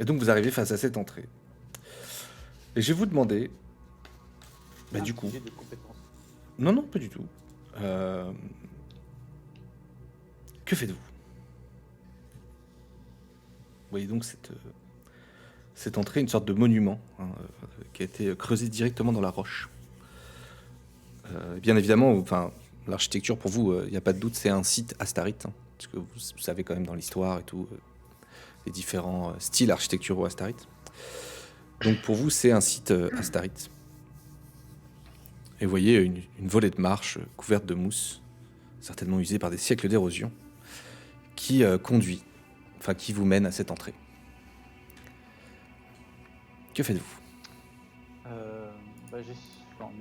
donc vous arrivez face à cette entrée. Et je vais vous demander, du coup... sujet de compétences. Non, pas du tout. Que faites-vous? Vous voyez donc cette entrée, une sorte de monument qui a été creusé directement dans la roche. Bien évidemment, enfin, l'architecture pour vous, il n'y a pas de doute, c'est un site astarite, hein, parce que vous savez quand même dans l'histoire et tout, les différents styles architecturaux astarites. Donc pour vous, c'est un site astarite. Et vous voyez une volée de marche couverte de mousse, certainement usée par des siècles d'érosion, qui qui vous mène à cette entrée. Que faites-vous?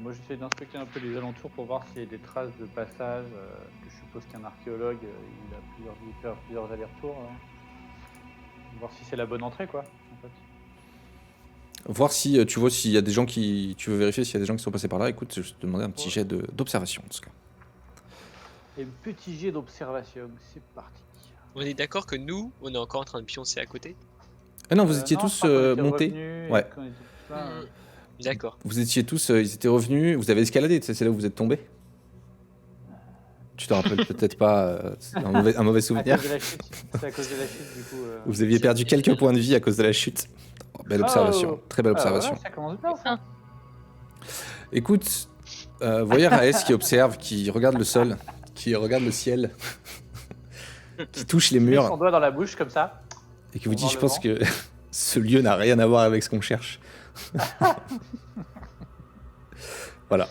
Moi j'essaie d'inspecter un peu les alentours pour voir s'il y a des traces de passage, que je suppose qu'un archéologue il a fait plusieurs allers-retours. Voir si c'est la bonne entrée quoi en fait. Voir si tu vois s'il y a des gens qui... Tu veux vérifier s'il y a des gens qui sont passés par là. Écoute, je te demandais un petit jet d'observation en tout cas. Et petit jet d'observation, c'est parti. On est d'accord que nous, on est encore en train de pioncer à côté? Ah non, vous étiez non, tous je crois qu'on était montés. revenus et Ouais. qu'on était tous là, D'accord. Vous étiez tous, ils étaient revenus, vous avez escaladé, c'est là où vous êtes tombés. Tu te rappelles peut-être pas, c'est un mauvais à souvenir. cause de la chute. C'est à cause de la chute du coup. Vous aviez perdu quelques points de vie à cause de la chute. Oh, belle observation, très belle observation. Ouais, ça commence bien ça. Écoute, voyez Raes qui observe, qui regarde le sol, qui regarde le ciel, qui touche les Il met murs, son doigt dans la bouche comme ça. et qui vous pour dit, voir je le pense vent. que ce lieu n'a rien à voir avec ce qu'on cherche. Voilà.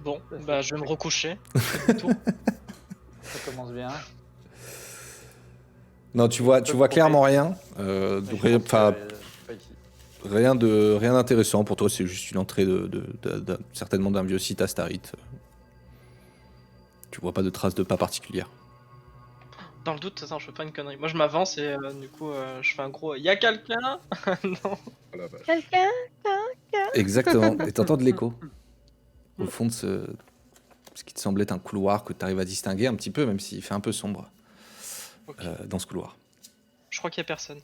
Bon, Ça, c'est- bah je vais me recoucher. Ça commence bien. Non, tu vois clairement rien. Mais je pense Enfin, que, c'est pas ici. rien d'intéressant pour toi. C'est juste une entrée certainement d'un vieux site astarite. Tu vois pas de traces de pas particulières. Dans le doute, attends, je fais pas une connerie. Moi je m'avance et du coup je fais un gros. Y'a quelqu'un? Non. Oh la vache. Quelqu'un? Exactement. Et t'entends de l'écho au fond de ce qui te semblait un couloir que tu arrives à distinguer un petit peu, même s'il fait un peu sombre Ok. dans ce couloir. Je crois qu'il y a personne.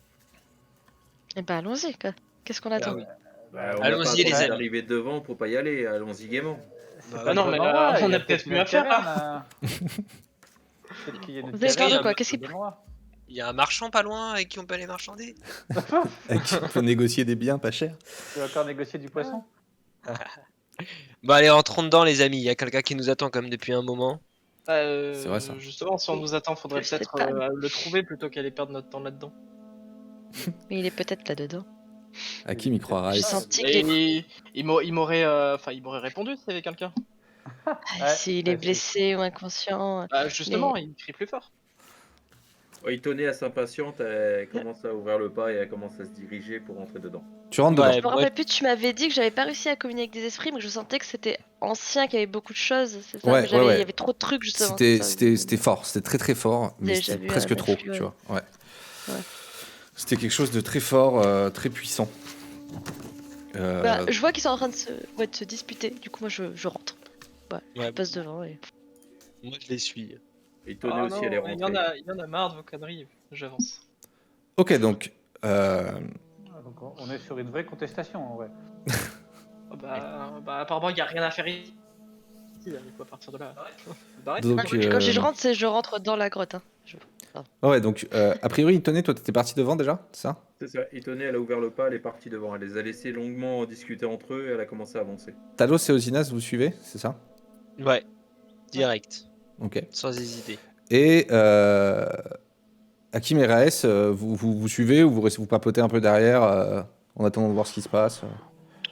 Eh ben allons-y, quoi. Qu'est-ce qu'on attend? oui. Bah, on Allons-y, n'a pas les attendu amis. d'arriver devant pour pas y aller, allons-y gaiement. C'est Bah non, le mais bon là, endroit, on il y a peut-être une mieux à faire, caverne, Peut-être qu'il y a une Vous avez peur de caverne quoi? à Qu'est-ce qui- bon endroit. Il y a un marchand pas loin avec qui on peut aller marchander? Avec qui on peut négocier des biens pas chers. Tu veux encore négocier du poisson? Bah allez, rentrons dedans les amis, il y a quelqu'un qui nous attend comme depuis un moment. C'est vrai, ça. Justement, si on nous attend, faudrait Je sais peut-être pas. le trouver plutôt qu'aller perdre notre temps là-dedans. Mais il est peut-être là-dedans. À qui m'y croira J'ai Raes? senti que les- Et il m'aurait répondu s'il y avait quelqu'un. s'il est blessé ou inconscient. Bah justement, il crie plus fort. Oh, Itonée, elle s'impatiente, elle commence à ouvrir le pas et elle commence à se diriger pour rentrer dedans. Tu rentres Ouais. dedans. Je me rappelle plus, tu m'avais dit que j'avais pas réussi à communiquer avec des esprits, mais que je sentais que c'était ancien, qu'il y avait beaucoup de choses. C'est ça, Ouais, mais j'avais- ouais. il y avait trop de trucs justement. C'était c'est ça. fort, c'était très très fort, mais J'ai c'était vu presque un trop, afflux, tu vois. Ouais. Ouais. C'était quelque chose de très fort, très puissant. Bah, je vois qu'ils sont en train de se disputer, du coup moi je rentre. Ouais, Ouais. je passe devant et... Moi je les suis. Itonée Ah aussi, non, elle est il rentrée. y en a marre de vos conneries. J'avance. Ok, donc... Donc on est sur une vraie contestation en vrai. Bah apparemment, il y a rien à faire ici. Il faut partir de là. Bah, Donc, Quand je rentre, c'est je rentre dans la grotte. Hein. ouais, donc, a priori, Itonée, toi, t'étais parti devant déjà, c'est ça? C'est ça, Itonée, elle a ouvert le pas, elle est partie devant. Elle les a laissés longuement discuter entre eux et elle a commencé à avancer. Talos et Osinas, vous suivez, c'est ça? Ouais, direct, Ok. sans hésiter. Et Hakim et Raes, vous suivez ou vous papotez un peu derrière en attendant de voir ce qui se passe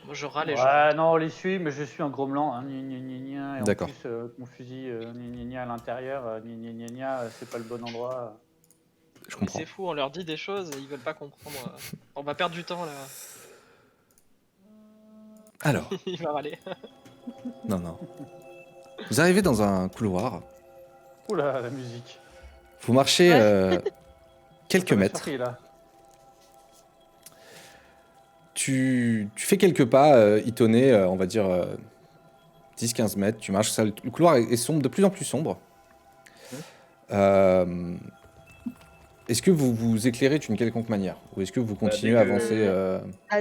Moi, je râle et je. Ouais, non, on les suit, mais je suis un grommelant. Hein, gna, gna, gna, gna, et en D'accord. plus, mon fusil gna, gna, gna, à l'intérieur, gna, gna, gna, gna, c'est pas le bon endroit. Je Mais comprends. c'est fou, on leur dit des choses et ils veulent pas comprendre. On va perdre du temps là. Alors, Il va râler. non. Vous arrivez dans un couloir, Oula, la musique. vous marchez quelques Ça m'a mètres. surpris, là. Tu fais quelques pas, Itonée, on va dire 10-15 mètres. Tu marches, ça, le couloir est sombre, de plus en plus sombre. est-ce que vous vous éclairez d'une quelconque manière? Ou est-ce que vous continuez dès à que- avancer Ah,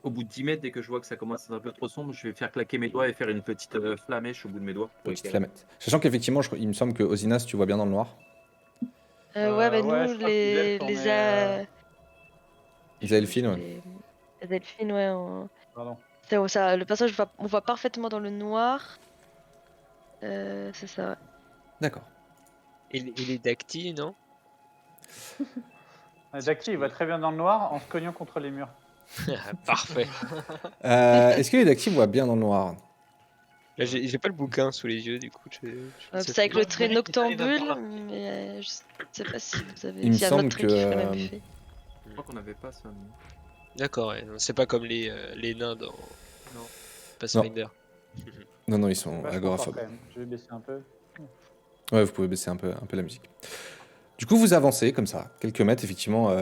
Au bout de 10 mètres, dès que je vois que ça commence à être un peu trop sombre, je vais faire claquer mes doigts et faire une petite flamèche au bout de mes doigts. pour petite éclairer. flamette? Sachant qu'effectivement, il me semble que Osinas, tu vois bien dans le noir. ouais, bah ouais, nous, je crois que les elfes, on est, Les Elfines, ouais. les Delphines, ouais. Pardon. Le passage, on voit parfaitement dans le noir. C'est ça, ouais. D'accord. Et les Dacty, non? Dacty, il va très bien dans le noir en se cognant contre les murs. Parfait. Est-ce que les Dacty voient bien dans le noir? Là, j'ai pas le bouquin sous les yeux, du coup. C'est avec le trait Ouais, noctambule, il va mais je sais pas si vous avez. Il me s'il y a un autre semble trait qui ferait le que, même effet. Je crois qu'on n'avait pas ça. nous. D'accord, ouais. C'est pas comme les nains dans Pathfinder. Non, non, ils sont Vachement fort, agoraphobes. quand même. Je vais baisser un peu. Ouais, vous pouvez baisser un peu la musique. Du coup, vous avancez comme ça, quelques mètres, effectivement.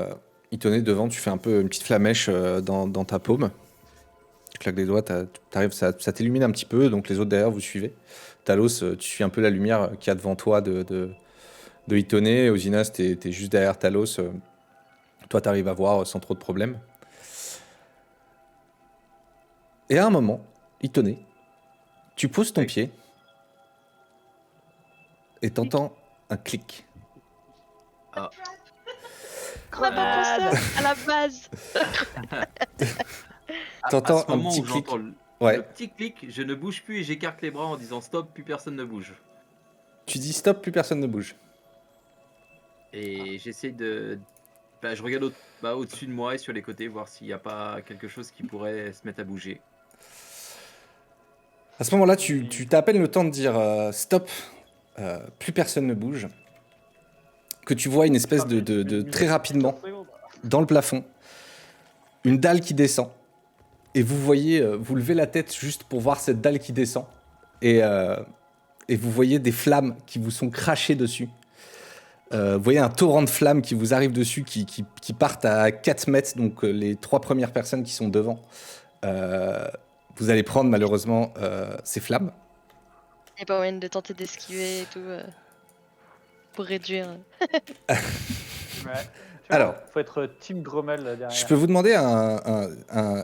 Itonné devant, tu fais un peu une petite flamèche dans ta paume. Tu claques des doigts, t'arrives, ça t'illumine un petit peu, donc les autres derrière vous suivez. Talos, tu suis un peu la lumière qu'il y a devant toi de Itonné. Osinas, t'es juste derrière Talos. Toi, t'arrives à voir sans trop de problèmes. Et à un moment, Itonné, tu poses ton pied et t'entends un clic. On a pas pensé à la base. T'entends À ce un moment petit où clic. j'entends le Ouais. petit clic, je ne bouge plus et j'écarte les bras en disant stop, plus personne ne bouge. Tu dis stop, plus personne ne bouge. Et j'essaie de. Je regarde au-dessus de moi et sur les côtés, voir s'il n'y a pas quelque chose qui pourrait se mettre à bouger. À ce moment-là, tu t'as à peine le temps de dire stop, plus personne ne bouge, que tu vois une espèce de très rapidement, dans le plafond, une dalle qui descend. Et vous voyez, vous levez la tête juste pour voir cette dalle qui descend. Et vous voyez des flammes qui vous sont crachées dessus. Vous voyez un torrent de flammes qui vous arrive dessus, qui partent à 4 mètres, donc les 3 premières personnes qui sont devant. Vous allez prendre malheureusement ces flammes. Il n'y a pas moyen de tenter d'esquiver et tout. Pour réduire. Ouais. Alors. Faut être Team Grommel là, derrière. Je peux vous demander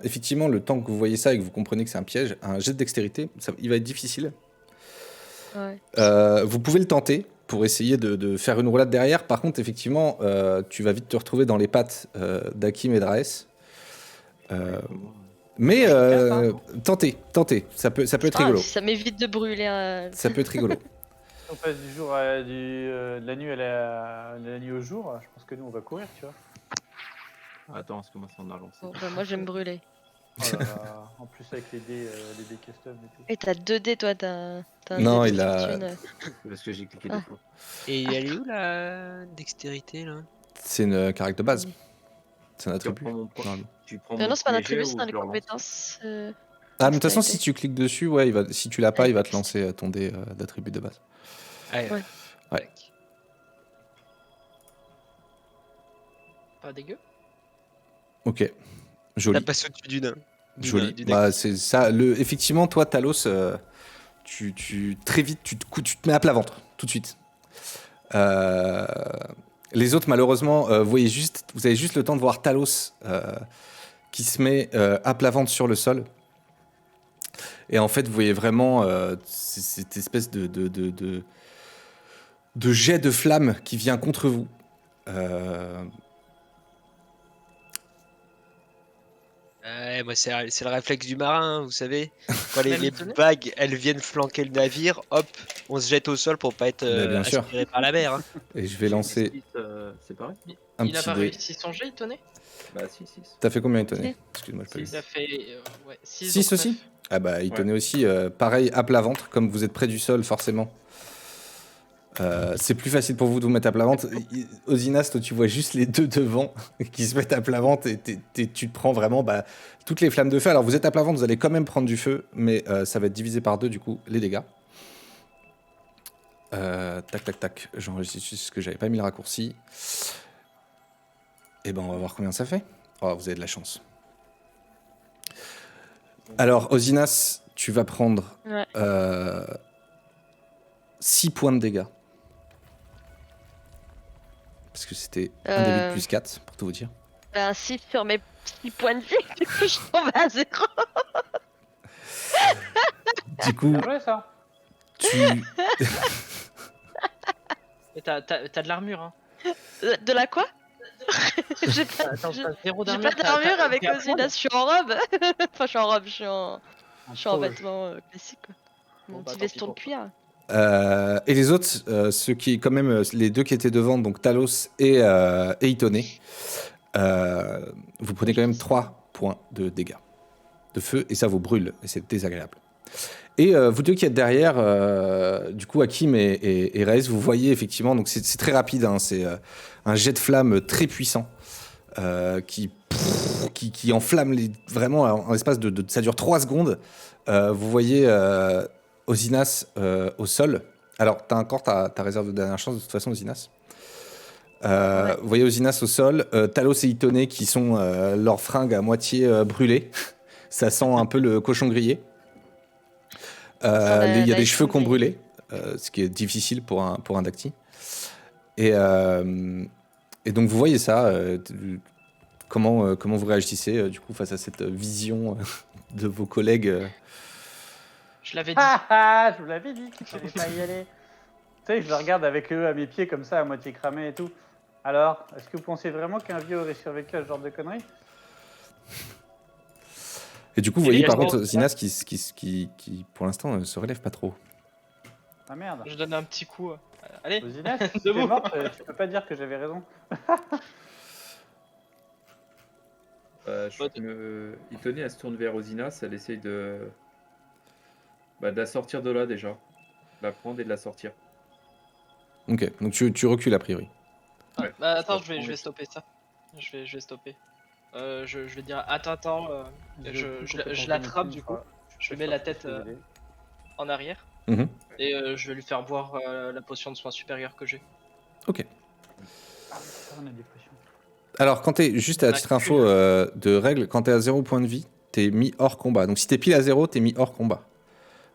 effectivement, le temps que vous voyez ça et que vous comprenez que c'est un piège, un jet de dextérité, il va être difficile. Ouais. Vous pouvez le tenter pour essayer de faire une roulade derrière. Par contre, effectivement, tu vas vite te retrouver dans les pattes d'Hakim et Draes. Mais tentez, ça peut être rigolo. Ça m'évite de brûler. Ça peut être rigolo. On passe du jour de la nuit à la nuit au jour. Je pense que nous on va courir, tu vois. Attends, parce que moi ça en a lancé. Bon, bah, moi j'aime brûler. Oh là là. En plus avec les dés custom et tout. Et t'as 2 dés toi, t'as un Non, dé de il a- fortune. Parce que j'ai cliqué Ah. deux fois. Et elle est où la dextérité là? C'est une caractère de base. C'est un Tu attribut. reprends mon point. normalement. Tu prends Non, mon c'est pas un premier jet attribut, ou c'est dans je les le relance compétences. Ah, mais de toute façon, dextérité. si tu cliques dessus, ouais, si tu l'as pas, il va te lancer ton dé d'attribut de base. Ouais. Ouais. Pas dégueu. Ok. Ça Joli. passe au-dessus du nain. Joli. Bah, c'est ça. Effectivement, toi, Talos, très vite, tu te mets à plat ventre, tout de suite. Les autres, malheureusement, vous avez juste le temps de voir Talos qui se met à plat ventre sur le sol. Et en fait, vous voyez vraiment cette espèce de jet de flamme qui vient contre vous. Ouais, moi c'est le réflexe du marin, vous savez. Quand les Même vagues, elles viennent flanquer le navire, hop, on se jette au sol pour pas être Bah, bien sûr. aspiré par la mer. Hein. Et je vais lancer C'est pareil. un Il a petit pas dé. réussi son jet, il tenait. Bah si, 6. T'as fait combien, Itonné? Excuse-moi, je peux Six. Il a fait 6 6 aussi? Ah bah, Itonné aussi, pareil, à plat ventre, comme vous êtes près du sol, forcément. C'est plus facile pour vous de vous mettre à plat ventre. Osinas, toi, tu vois juste les deux devant qui se mettent à plat ventre et tu te prends vraiment toutes les flammes de feu. Alors, vous êtes à plat ventre, vous allez quand même prendre du feu, mais ça va être divisé par 2, du coup, les dégâts. Tac. J'enregistre juste ce que j'avais pas mis le raccourci. Et ben, on va voir combien ça fait. Oh, vous avez de la chance. Alors, Osinas, tu vas prendre Ouais. 6 points de dégâts. parce que c'était un D8 plus 4, pour tout vous dire. Un 6 sur mes 6 points de vie, du coup je tombe à 0. Du coup, Bien joué, ça. tu... Et t'as de l'armure, hein. De la quoi? J'ai pas, Attends, j'ai- t'as zéro j'ai d'armure. pas d'armure avec t'es à Osinas, poil. je suis en robe. Enfin, je suis en robe, je suis en Pause. vêtements classiques, quoi. Mon Bon, bah, petit tant pis veston de pour toi. cuir. Et les autres, ceux qui, quand même, les deux qui étaient devant, donc Talos et Itone, vous prenez quand même 3 points de dégâts de feu et ça vous brûle et c'est désagréable. Et vous deux qui êtes derrière, du coup, Hakim et Rez, vous voyez effectivement, donc c'est très rapide, hein, c'est un jet de flamme très puissant qui enflamme vraiment en l'espace ça dure 3 secondes. Vous voyez Osinas au sol. Alors, t'as encore ta réserve de dernière chance de toute façon, Osinas. Ouais. Vous voyez Osinas au sol, Talos et Itone qui sont leurs fringues à moitié brûlées. Ça sent un peu le cochon grillé. Il y a des cheveux qui ont brûlé, ce qui est difficile pour un Dacty. Et donc vous voyez ça. Comment vous réagissez du coup face à cette vision de vos collègues Je l'avais dit. Ah ah, je vous l'avais dit qu'il fallait pas y aller. Tu sais, je le regarde avec eux à mes pieds comme ça, à moitié cramé et tout. Alors, est-ce que vous pensez vraiment qu'un vieux aurait survécu à ce genre de conneries? Et du coup, vous Et voyez les par gens- contre Zinas qui pour l'instant, ne se relève pas trop. Ah merde. Je donne un petit coup. Allez, Osinas, si t'es Debout. morte, tu peux pas dire que j'avais raison. Itone, elle se tourne vers Osinas, elle essaye de la sortir de là déjà. De la prendre et de la sortir. Ok, donc tu recules a priori. Ouais. bah, attends, Je je vais reprends les- stopper ça. Je vais stopper. Je vais dire attends. Je l'attrape, du coup. Je mets la tête en arrière. Mhm. Et je vais lui faire boire la potion de soin supérieur que j'ai. Ok. Ah, ça, on a des pressions. Alors, quand t'es juste à Ouais, titre info de règle, quand t'es à 0 point de vie, t'es mis hors combat. Donc si t'es pile à 0, t'es mis hors combat.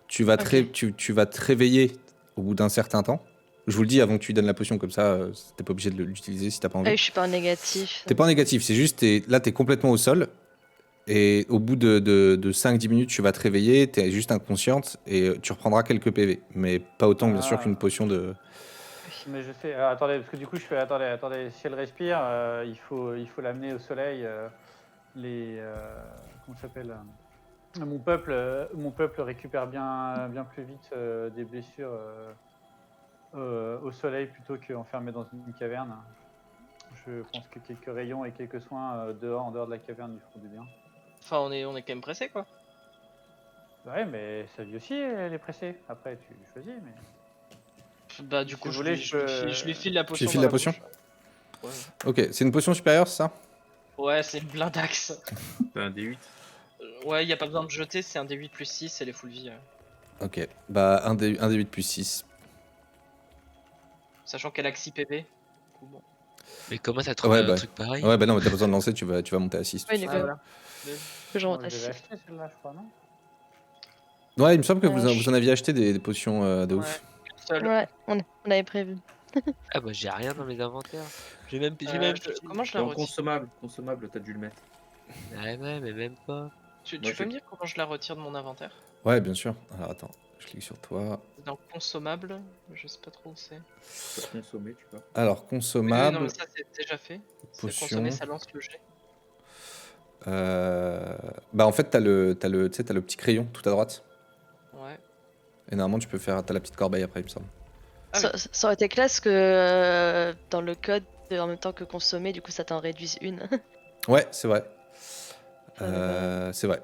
Tu vas tu vas te réveiller au bout d'un certain temps. Je vous le dis avant que tu lui donnes la potion, comme ça, t'es pas obligé de l'utiliser si t'as pas Ah envie. oui, je suis pas en négatif. T'es pas en négatif, c'est juste, là t'es complètement au sol. Et au bout de 5-10 minutes, tu vas te réveiller, t'es juste inconsciente et tu reprendras quelques PV. Mais pas autant, bien sûr, Ah. qu'une potion de. Mais je sais, attendez, parce que du coup, je fais, attendez, si elle respire, il faut l'amener au soleil. Comment ça s'appelle mon peuple récupère bien plus vite des blessures au soleil plutôt qu'enfermé dans une caverne. Je pense que quelques rayons et quelques soins en dehors de la caverne lui feront du bien. Enfin, on est quand même pressé, quoi. Ouais, mais sa vie aussi, elle est pressée. Après, tu choisis, mais. Bah, du Si coup, vous je, voulez, lui, je je lui peux- file, je lui file la potion. files dans la potion bouche. Ouais, Ok, c'est une potion supérieure, c'est ça? ouais, c'est le blindax. C'est un D8. Ouais, y a pas besoin de jeter, c'est un D8 plus 6 et les full vie. Ok, bah un D8 plus 6. Sachant qu'elle a que 6 PV. Du coup, bon. Mais comment t'as trouvé Ouais, un bah. truc pareil? Ouais, bah non, mais t'as besoin de lancer, tu vas monter à 6. Ouais, Nicolas. voilà. Que je Moi, rentre à je 6. l'avais acheté celle-là, je crois, non? Ouais, il me semble que je- vous en aviez acheté des potions de ouf. Seul. Ouais, on avait prévu. Ah bah j'ai rien dans mes inventaires. J'ai même. Comment je la Dans retire consommable, t'as dû le mettre. Ouais, mais même pas. Tu Moi, peux j'ai- me dire comment je la retire de mon inventaire? Ouais, bien sûr. Alors attends, je clique sur toi. Dans consommable, je sais pas trop où c'est. Tu peux consommer, tu vois. Alors, Oui, consommable. non, mais ça c'est déjà fait. C'est Potion. consommer, ça lance le jet. Bah en fait, t'as le petit crayon tout à droite. Ouais. Et normalement, tu peux faire. T'as la petite corbeille après, il me semble. Ah Ça aurait été classe que dans le code, en même temps que consommer, du coup ça t'en réduise une. Ouais, c'est vrai. Ça, C'est vrai.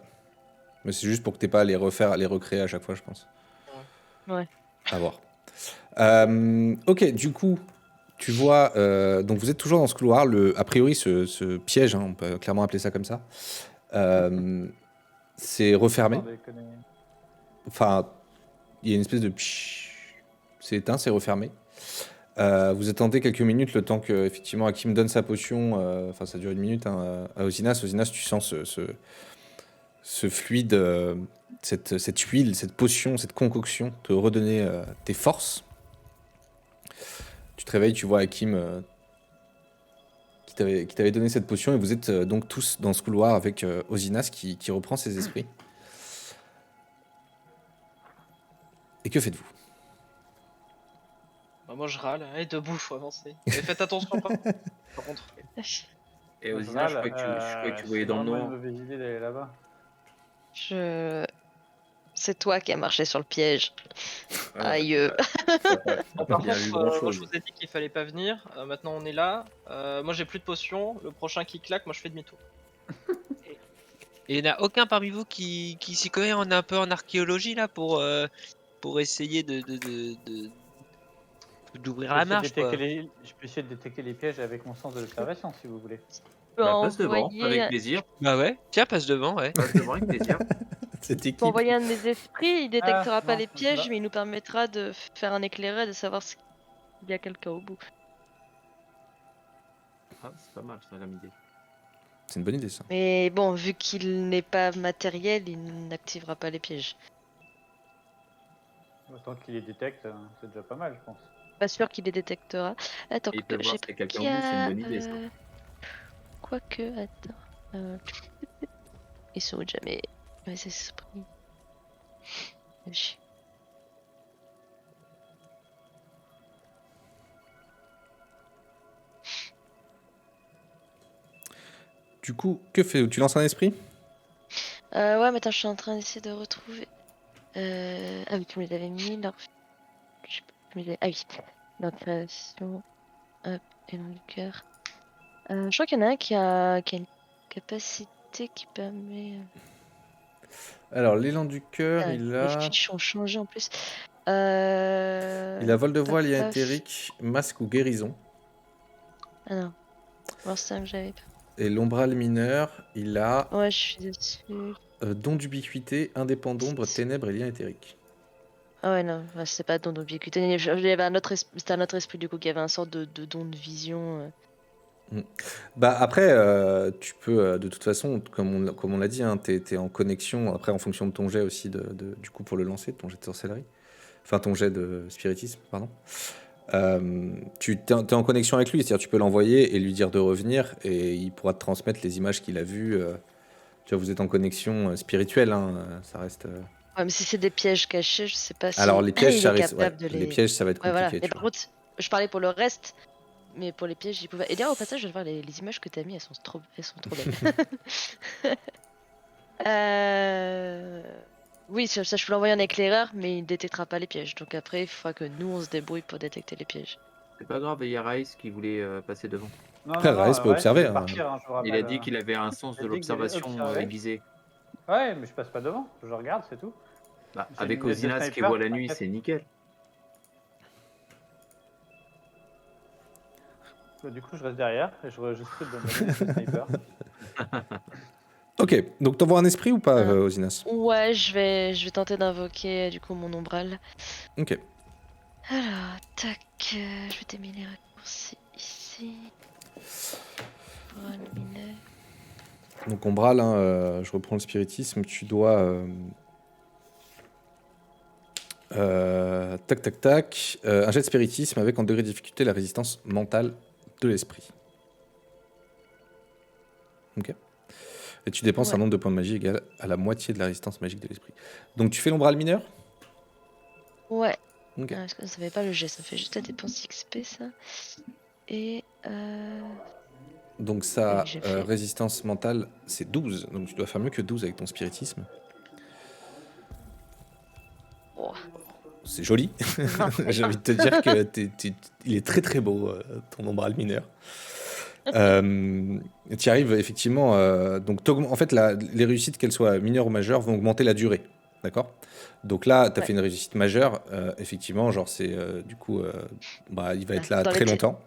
Mais c'est juste pour que t'aies pas à les recréer à chaque fois, je pense. Ouais. À voir. Ok, du coup, tu vois. Donc vous êtes toujours dans ce couloir. A priori, ce piège, hein, on peut clairement appeler ça comme ça. C'est refermé. Sans déconner. Enfin, il y a une espèce de c'est éteint, c'est refermé. Vous attendez quelques minutes le temps que effectivement Hakim donne sa potion. Enfin, ça dure une minute hein, à Osinas. Osinas, tu sens ce fluide, cette huile, cette potion, cette concoction te redonner tes forces. Tu te réveilles, tu vois Hakim t'avait donné cette potion et vous êtes donc tous dans ce couloir avec Osinas qui reprend ses esprits. Et que faites-vous? Bah, moi je râle, allez debout, faut avancer. Mais faites attention par contre. Et Osina, je croyais que tu voyais dans le C'est noir. vraiment une mauvaise idée d'aller là-bas. C'est toi qui as marché sur le piège. Ah, Aïe. T'as pas Par bien contre, vu moi grand-chose. je vous ai dit qu'il fallait pas venir, maintenant on est là. Moi j'ai plus de potions, le prochain qui claque, moi je fais demi-tour. Et il n'y en a aucun parmi vous qui s'y connaît un peu en archéologie là pour essayer d'ouvrir la marche quoi. Je peux essayer de détecter les pièges avec mon sens de l'observation si vous voulez. Bah, passe devant, Envoyer- avec plaisir. Bah ouais, tiens, passe devant, ouais. Passe devant, avec plaisir. Cette Pour équipe. envoyer un de mes esprits, il détectera pas non, les c'est pièges, pas- mais il nous permettra de faire un éclairé, de savoir s'il y a quelqu'un au bout. Ah, c'est pas mal ça comme idée. C'est une bonne idée ça. Mais bon, vu qu'il n'est pas matériel, il n'activera pas les pièges. Autant qu'il les détecte, c'est déjà pas mal, je pense. Pas sûr qu'il les détectera. Attends, Et il peut voir s'il y a quelqu'un au bout, c'est une bonne idée ça. Quoique, attends. Ils sont où jamais mes esprits. Oui. Du coup, que fais-tu? Tu lances un esprit? Ouais, mais attends, je suis en train d'essayer de retrouver. Ah oui, tu me les avais mis. Je sais pas, tu me les avais- Ah oui, leur création. Hop, élan du cœur. Je crois qu'il y en a un qui a une capacité qui permet. Alors, l'élan du cœur, Ah, il les a... fiches ont changé en plus. Il a vol de voix, lien paf. éthérique, masque ou guérison. Ah non. Bon, c'est ça que j'avais pas. Et l'ombral mineur, il a Ouais, je suis dessus. don d'ubiquité, indépendant d'ombre, ténèbres et lien éthérique. Ah ouais, non, ouais, c'est pas don d'ubiquité. Il y avait un autre c'était un autre esprit du coup qui avait un sorte de don de vision. Bah après, tu peux, de toute façon, comme on l'a dit, hein, t'es en connexion, après en fonction de ton jet aussi, du coup pour le lancer, ton jet de sorcellerie, enfin ton jet de spiritisme, pardon. T'es en connexion avec lui, c'est-à-dire tu peux l'envoyer et lui dire de revenir et il pourra te transmettre les images qu'il a vues. Tu vois, vous êtes en connexion spirituelle, hein, ça reste... Ouais, mais si c'est des pièges cachés, je sais pas si Alors les pièges, il ça est risque, ouais, capable de les les. pièges, ça va être Ouais, voilà. compliqué. Mais tu par vois. contre, je parlais pour le reste, mais pour les pièges, il pouvait. Et d'ailleurs, au passage, je vais voir les images que t'as mis, elles sont trop belles. Oui, ça, je peux l'envoyer en éclaireur, mais il ne détectera pas les pièges. Donc après, il faudra que nous, on se débrouille pour détecter les pièges. C'est pas grave, il y a Raïs qui voulait passer devant. Non, Après, Raïs peut Raïs, observer, il veut hein. partir, je vous rappelle. Il a dit qu'il avait un sens il de a dit qu'il allait l'observation observer. aiguisé. Ouais, mais je passe pas devant, je regarde, c'est tout. Bah, J'ai avec une lunette de Osinas qui sniper, voit la nuit, t'inquiète. c'est nickel. Bah, du coup, je reste derrière et je script dans ma lunette de sniper. Ok, donc t'envoies un esprit ou pas, Ah. Osinas? Ouais, je vais tenter d'invoquer du coup mon ombral. Ok. Alors, tac, je vais terminer les raccourcis ici. Ombral mineur. Donc Ombral, hein, je reprends le spiritisme, tu dois... tac, tac, tac. Un jet de spiritisme avec en degré de difficulté la résistance mentale de l'esprit. Ok. Et tu dépenses Ouais. un nombre de points de magie égal à la moitié de la résistance magique de l'esprit. Donc tu fais l'ombral mineur? Ouais. Ok. Ah, parce que ça fait pas le jet, ça fait juste la dépense XP ça. Et Donc sa Oui, j'ai fait. résistance mentale, c'est 12. Donc tu dois faire mieux que 12 avec ton spiritisme. Oh. C'est joli. J'ai envie de te dire que il est très très beau, ton ombral mineur. Tu arrives effectivement. Donc en fait, les réussites, qu'elles soient mineures ou majeures, vont augmenter la durée. D'accord? Donc là, tu as Ouais. fait une réussite majeure. Effectivement, genre, c'est du coup. Il va être là Dans les très té- longtemps.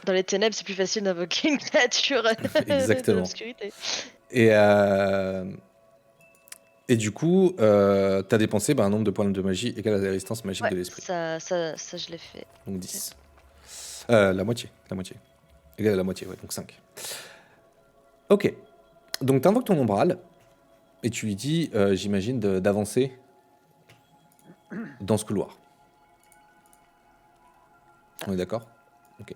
Dans les ténèbres, c'est plus facile d'invoquer une créature de Exactement. l'obscurité. Et du coup, tu as dépensé un nombre de points de magie égal à la résistance magique de Ouais, l'esprit. ça je l'ai fait. Donc 10. La moitié. Égal à la moitié, ouais, donc 5. Ok. Donc tu invoques ton ombral et tu lui dis, j'imagine, d'avancer dans ce couloir. On est d'accord? Ok.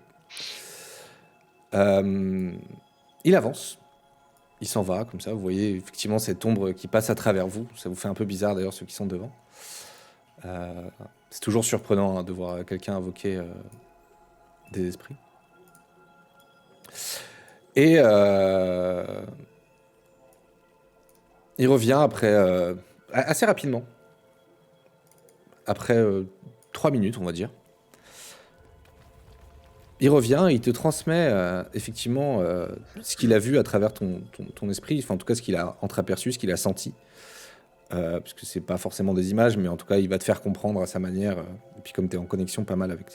Il avance. Il s'en va, comme ça. Vous voyez effectivement cette ombre qui passe à travers vous. Ça vous fait un peu bizarre d'ailleurs, ceux qui sont devant. C'est toujours surprenant de voir quelqu'un invoquer des esprits. Et il revient après assez rapidement. Après 3 minutes, on va dire. Il revient et il te transmet effectivement ce qu'il a vu à travers ton esprit, enfin en tout cas ce qu'il a entreaperçu, ce qu'il a senti. Parce que c'est pas forcément des images, mais en tout cas il va te faire comprendre à sa manière. Et puis comme tu es en connexion pas mal avec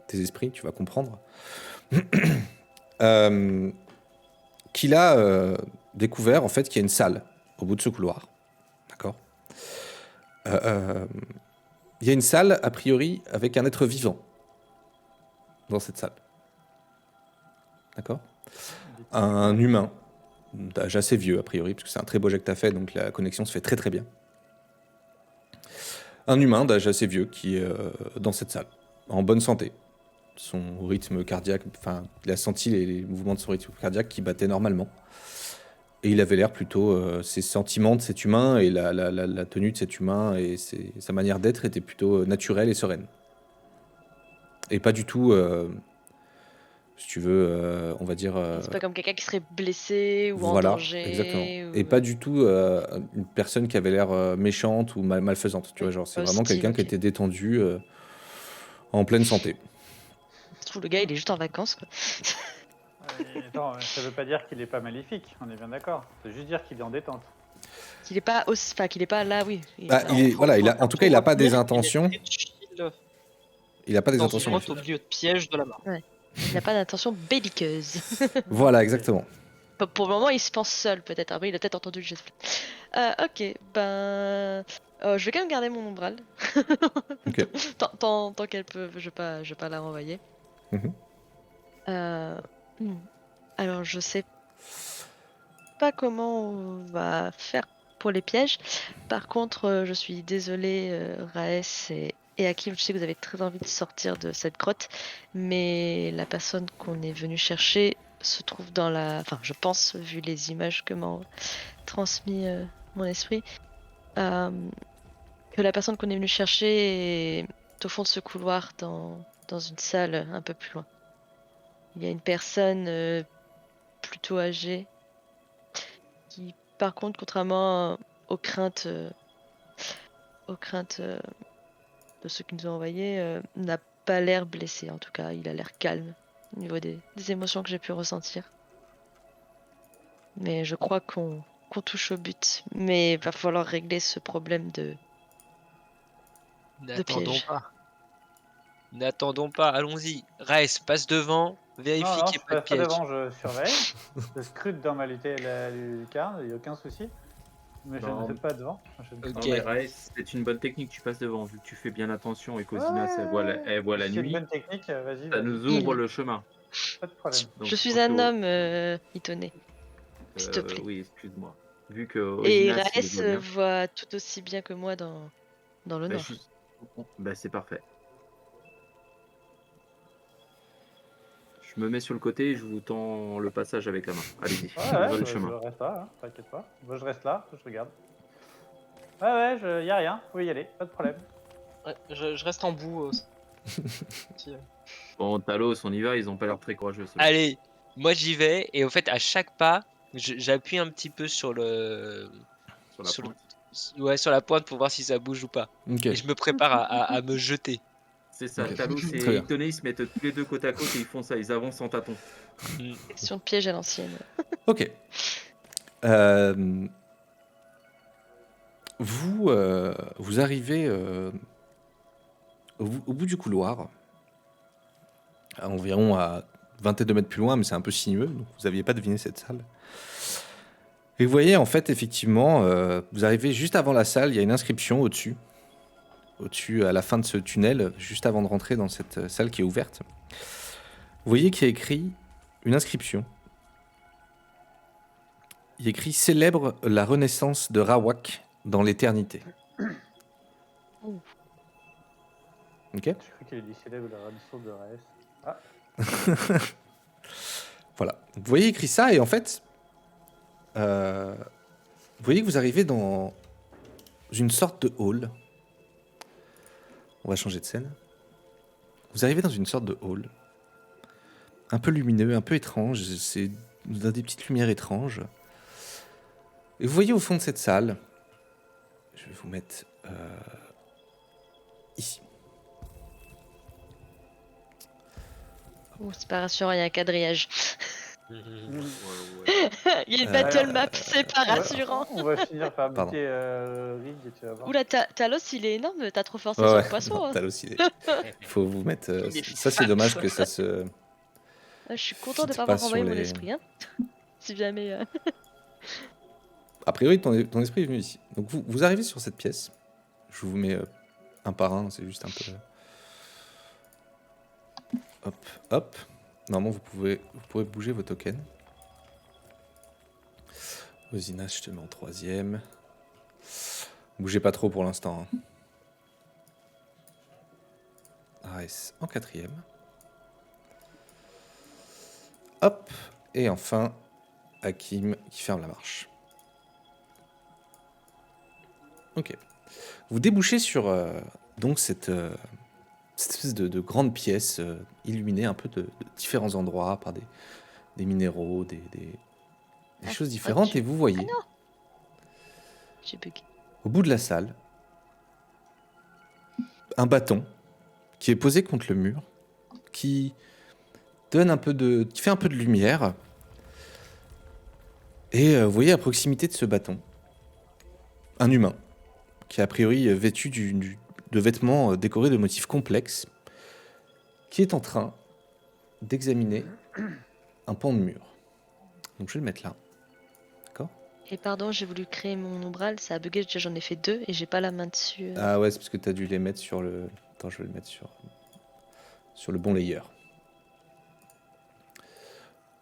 tes esprits, tu vas comprendre. Qu'il a découvert en fait qu'il y a une salle au bout de ce couloir. D'accord. Il y a une salle, a priori, avec un être vivant dans cette salle. D'accord. Un humain d'âge assez vieux, a priori, parce que c'est un très beau jet que tu as fait, donc la connexion se fait très très bien. Un humain d'âge assez vieux qui est dans cette salle, en bonne santé. Son rythme cardiaque, enfin, il a senti les mouvements de son rythme cardiaque qui battait normalement. Et il avait l'air plutôt, ses sentiments de cet humain et la tenue de cet humain et sa manière d'être était plutôt naturelle et sereine. Et pas du tout, si tu veux, on va dire... C'est pas comme quelqu'un qui serait blessé ou en voilà, danger. exactement. Ou... Et pas du tout une personne qui avait l'air méchante ou malfaisante. Tu vois, genre, c'est vraiment Hostile, quelqu'un qui ok. était détendu, en pleine santé. Je trouve le gars, il est juste en vacances, quoi. Attends, ça veut pas dire qu'il est pas maléfique, on est bien d'accord. Ça veut juste dire qu'il est en détente. Qu'il est pas aussi... enfin, qu'il est pas là, oui. Bah, en tout cas, il n'a pas des intentions. Il n'a pas des Dans intentions. une grotte au milieu de piège de la mort. Il n'a pas d'intention belliqueuse. Voilà, exactement. Pour le moment, il se pense seul, peut-être. Après, il a peut-être entendu le geste. Ok, ben... je vais quand même garder mon ombrale. Ok. tant qu'elle peut, je vais pas la renvoyer. Mhm. Alors, je sais pas comment on va faire pour les pièges. Par contre, je suis désolée, Raes et Hakim, je sais que vous avez très envie de sortir de cette grotte, mais la personne qu'on est venu chercher se trouve dans la... Enfin, je pense, vu les images que m'a transmis mon esprit, que la personne qu'on est venu chercher est au fond de ce couloir dans une salle un peu plus loin. Il y a une personne plutôt âgée qui, par contre, contrairement aux craintes de ceux qui nous ont envoyés, n'a pas l'air blessé. En tout cas, il a l'air calme au niveau des émotions que j'ai pu ressentir. Mais je crois qu'on touche au but. Mais il va falloir régler ce problème de piège. N'attendons pas, allons-y. Raes, passe devant, vérifie Non, qu'il je n'y a pas de passe pas piège. devant, je surveille. Je scrute dans ma lucarne, il n'y a aucun souci. Mais je Non. ne fais pas devant. Ok. Non, mais Raes, c'est une bonne technique, tu passes devant, vu que tu fais bien attention et qu'Ozina, elle voit la C'est une nuit, bonne technique, vas-y. ça nous ouvre le chemin. Pas de problème. Donc, Je suis quand un tu- homme, Itonné. S'il te plaît. Oui, excuse-moi. Vu que Et Ozina, s'il Raes voit bien, voit tout aussi bien que moi dans le bah, nord. bah, c'est parfait. Je me mets sur le côté et je vous tends le passage avec la main. Allez-y, ouvrez le Je chemin. reste là, hein, t'inquiète pas. Moi je reste là, je regarde. Ouais, y a rien, vous pouvez y aller, pas de problème. Ouais, je reste en bout. Bon, Talos, on y va, ils ont pas l'air très courageux. ceux-là. Allez, moi j'y vais et au fait à chaque pas, j'appuie un petit peu sur le Sur la sur le- pointe. ouais, sur la pointe pour voir si ça bouge ou pas. Ok. Et je me prépare à me jeter. C'est ça, Ok. Talos Très et bien. Itonné, ils se mettent tous les deux côte à côte et ils font ça, ils avancent en tâton. Question de piège à l'ancienne. Ok. Vous arrivez au bout du couloir, à environ à 22 mètres plus loin, mais c'est un peu sinueux, donc vous n'aviez pas deviné cette salle. Et vous voyez, en fait, effectivement, vous arrivez juste avant la salle, il y a une inscription au-dessus. Au-dessus, à la fin de ce tunnel, juste avant de rentrer dans cette salle qui est ouverte. Vous voyez qu'il y a écrit une inscription. Il y a écrit « Célèbre la renaissance de Rawak dans l'éternité ». Ok. J'ai cru qu'il ait dit célèbre la renaissance de Raes. Ah, Voilà. Vous voyez écrit ça et en fait, vous voyez que vous arrivez dans une sorte de hall. On va changer de scène. Vous arrivez dans une sorte de hall, un peu lumineux, un peu étrange. C'est dans des petites lumières étranges. Et vous voyez au fond de cette salle, je vais vous mettre ici. Oh, c'est pas rassurant, il y a un quadrillage. Mhm. Il y a une Euh, battle map, c'est pas On va- rassurant. On va finir par Pardon. buter Rig et tu vas voir. Oula, Talos, il est énorme, t'as trop forcé Ouais, sur ouais. le poisson. Non, hein. Talos, il faut vous mettre. Il est Ça, c'est dommage que ça se. Ah, je suis content de Fit pas pas avoir renvoyé sur mon les- esprit. Hein. Si jamais. A priori, ton esprit est venu ici. Donc, vous arrivez sur cette pièce. Je vous mets un par un, c'est juste un peu. Hop, hop. Normalement, vous pouvez bouger vos tokens. Osinas, je te mets en 3e. Bougez pas trop pour l'instant. Hein. Ares en 4e. Hop. Et enfin, Hakim qui ferme la marche. Ok. Vous débouchez sur donc cette espèce de grande pièce illuminée un peu de différents endroits par des minéraux, des choses différentes. tu- Et vous voyez, J'ai bugué. au bout de la salle, un bâton qui est posé contre le mur, qui donne qui fait un peu de lumière. Et vous voyez à proximité de ce bâton, un humain qui est a priori vêtu de vêtements décorés de motifs complexes, qui est en train d'examiner un pan de mur. Donc je vais le mettre là. D'accord ? Et pardon, j'ai voulu créer mon umbral, ça a bugué, déjà j'en ai fait 2 et j'ai pas la main dessus. Ah ouais, c'est parce que tu as dû les mettre sur le... Attends, je vais le mettre sur le bon layer.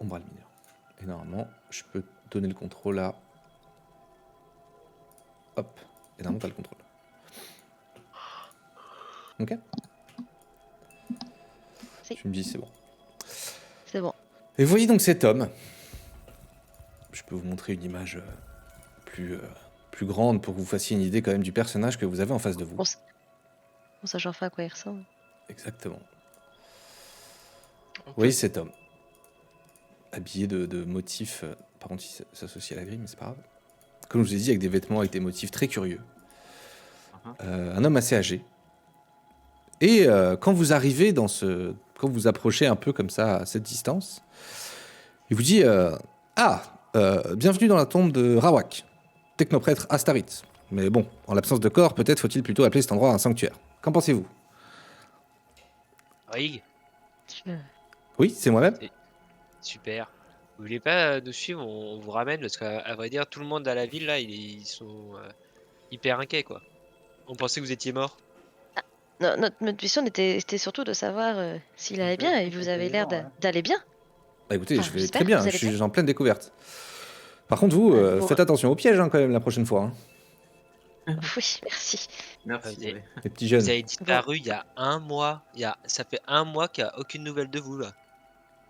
Umbral mineur. Et normalement, je peux donner le contrôle à... Hop. Et normalement, tu as le contrôle. Ok ? Si. Tu me dis c'est bon. C'est bon. Et voyez donc cet homme. Je peux vous montrer une image plus grande pour que vous fassiez une idée quand même du personnage que vous avez en face de vous. Bon, sachant enfin à quoi il ressemble. Exactement. Ok. Vous voyez cet homme, habillé de motifs, par contre il s'associe à la grille, mais c'est pas grave. Comme je vous ai dit, avec des vêtements avec des motifs très curieux. Un homme assez âgé. Et quand vous arrivez quand vous approchez un peu comme ça à cette distance, il vous dit bienvenue dans la tombe de Rawak, technoprêtre Astarit. Mais bon, en l'absence de corps, peut-être faut-il plutôt appeler cet endroit un sanctuaire. Qu'en pensez-vous ? Rig, Oui, c'est moi-même. super. Vous voulez pas nous suivre, on vous ramène parce qu'à vrai dire, tout le monde à la ville là, ils sont hyper inquiets quoi. On pensait que vous étiez mort. Non, notre mission était surtout de savoir s'il allait bien et vous avez l'air d'aller bien. Bah écoutez, Enfin, je vais j'espère très bien, que vous je allez suis en pleine découverte. Par contre, vous, bon. faites attention aux pièges quand même la prochaine fois. Hein. Oui, merci. Merci. Ok. ouais. Les petits jeunes. Vous avez disparu il y a un mois. Ça fait un mois qu'il n'y a aucune nouvelle de vous là.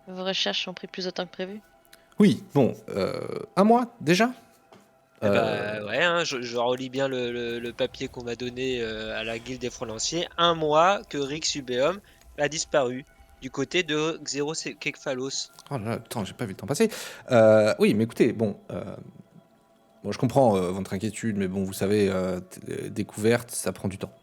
Vos recherches ont pris plus de temps que prévu. Oui, bon, un mois déjà. Eh bah ouais, hein, je relis bien le papier qu'on m'a donné à la guilde des Front-Lanciers. Un mois que Rick Subeum a disparu du côté de Xeros Kekphalos. Oh là là, attends, j'ai pas vu le temps passer. Oui, mais écoutez, bon, je comprends votre inquiétude, mais bon, vous savez, découverte, ça prend du temps.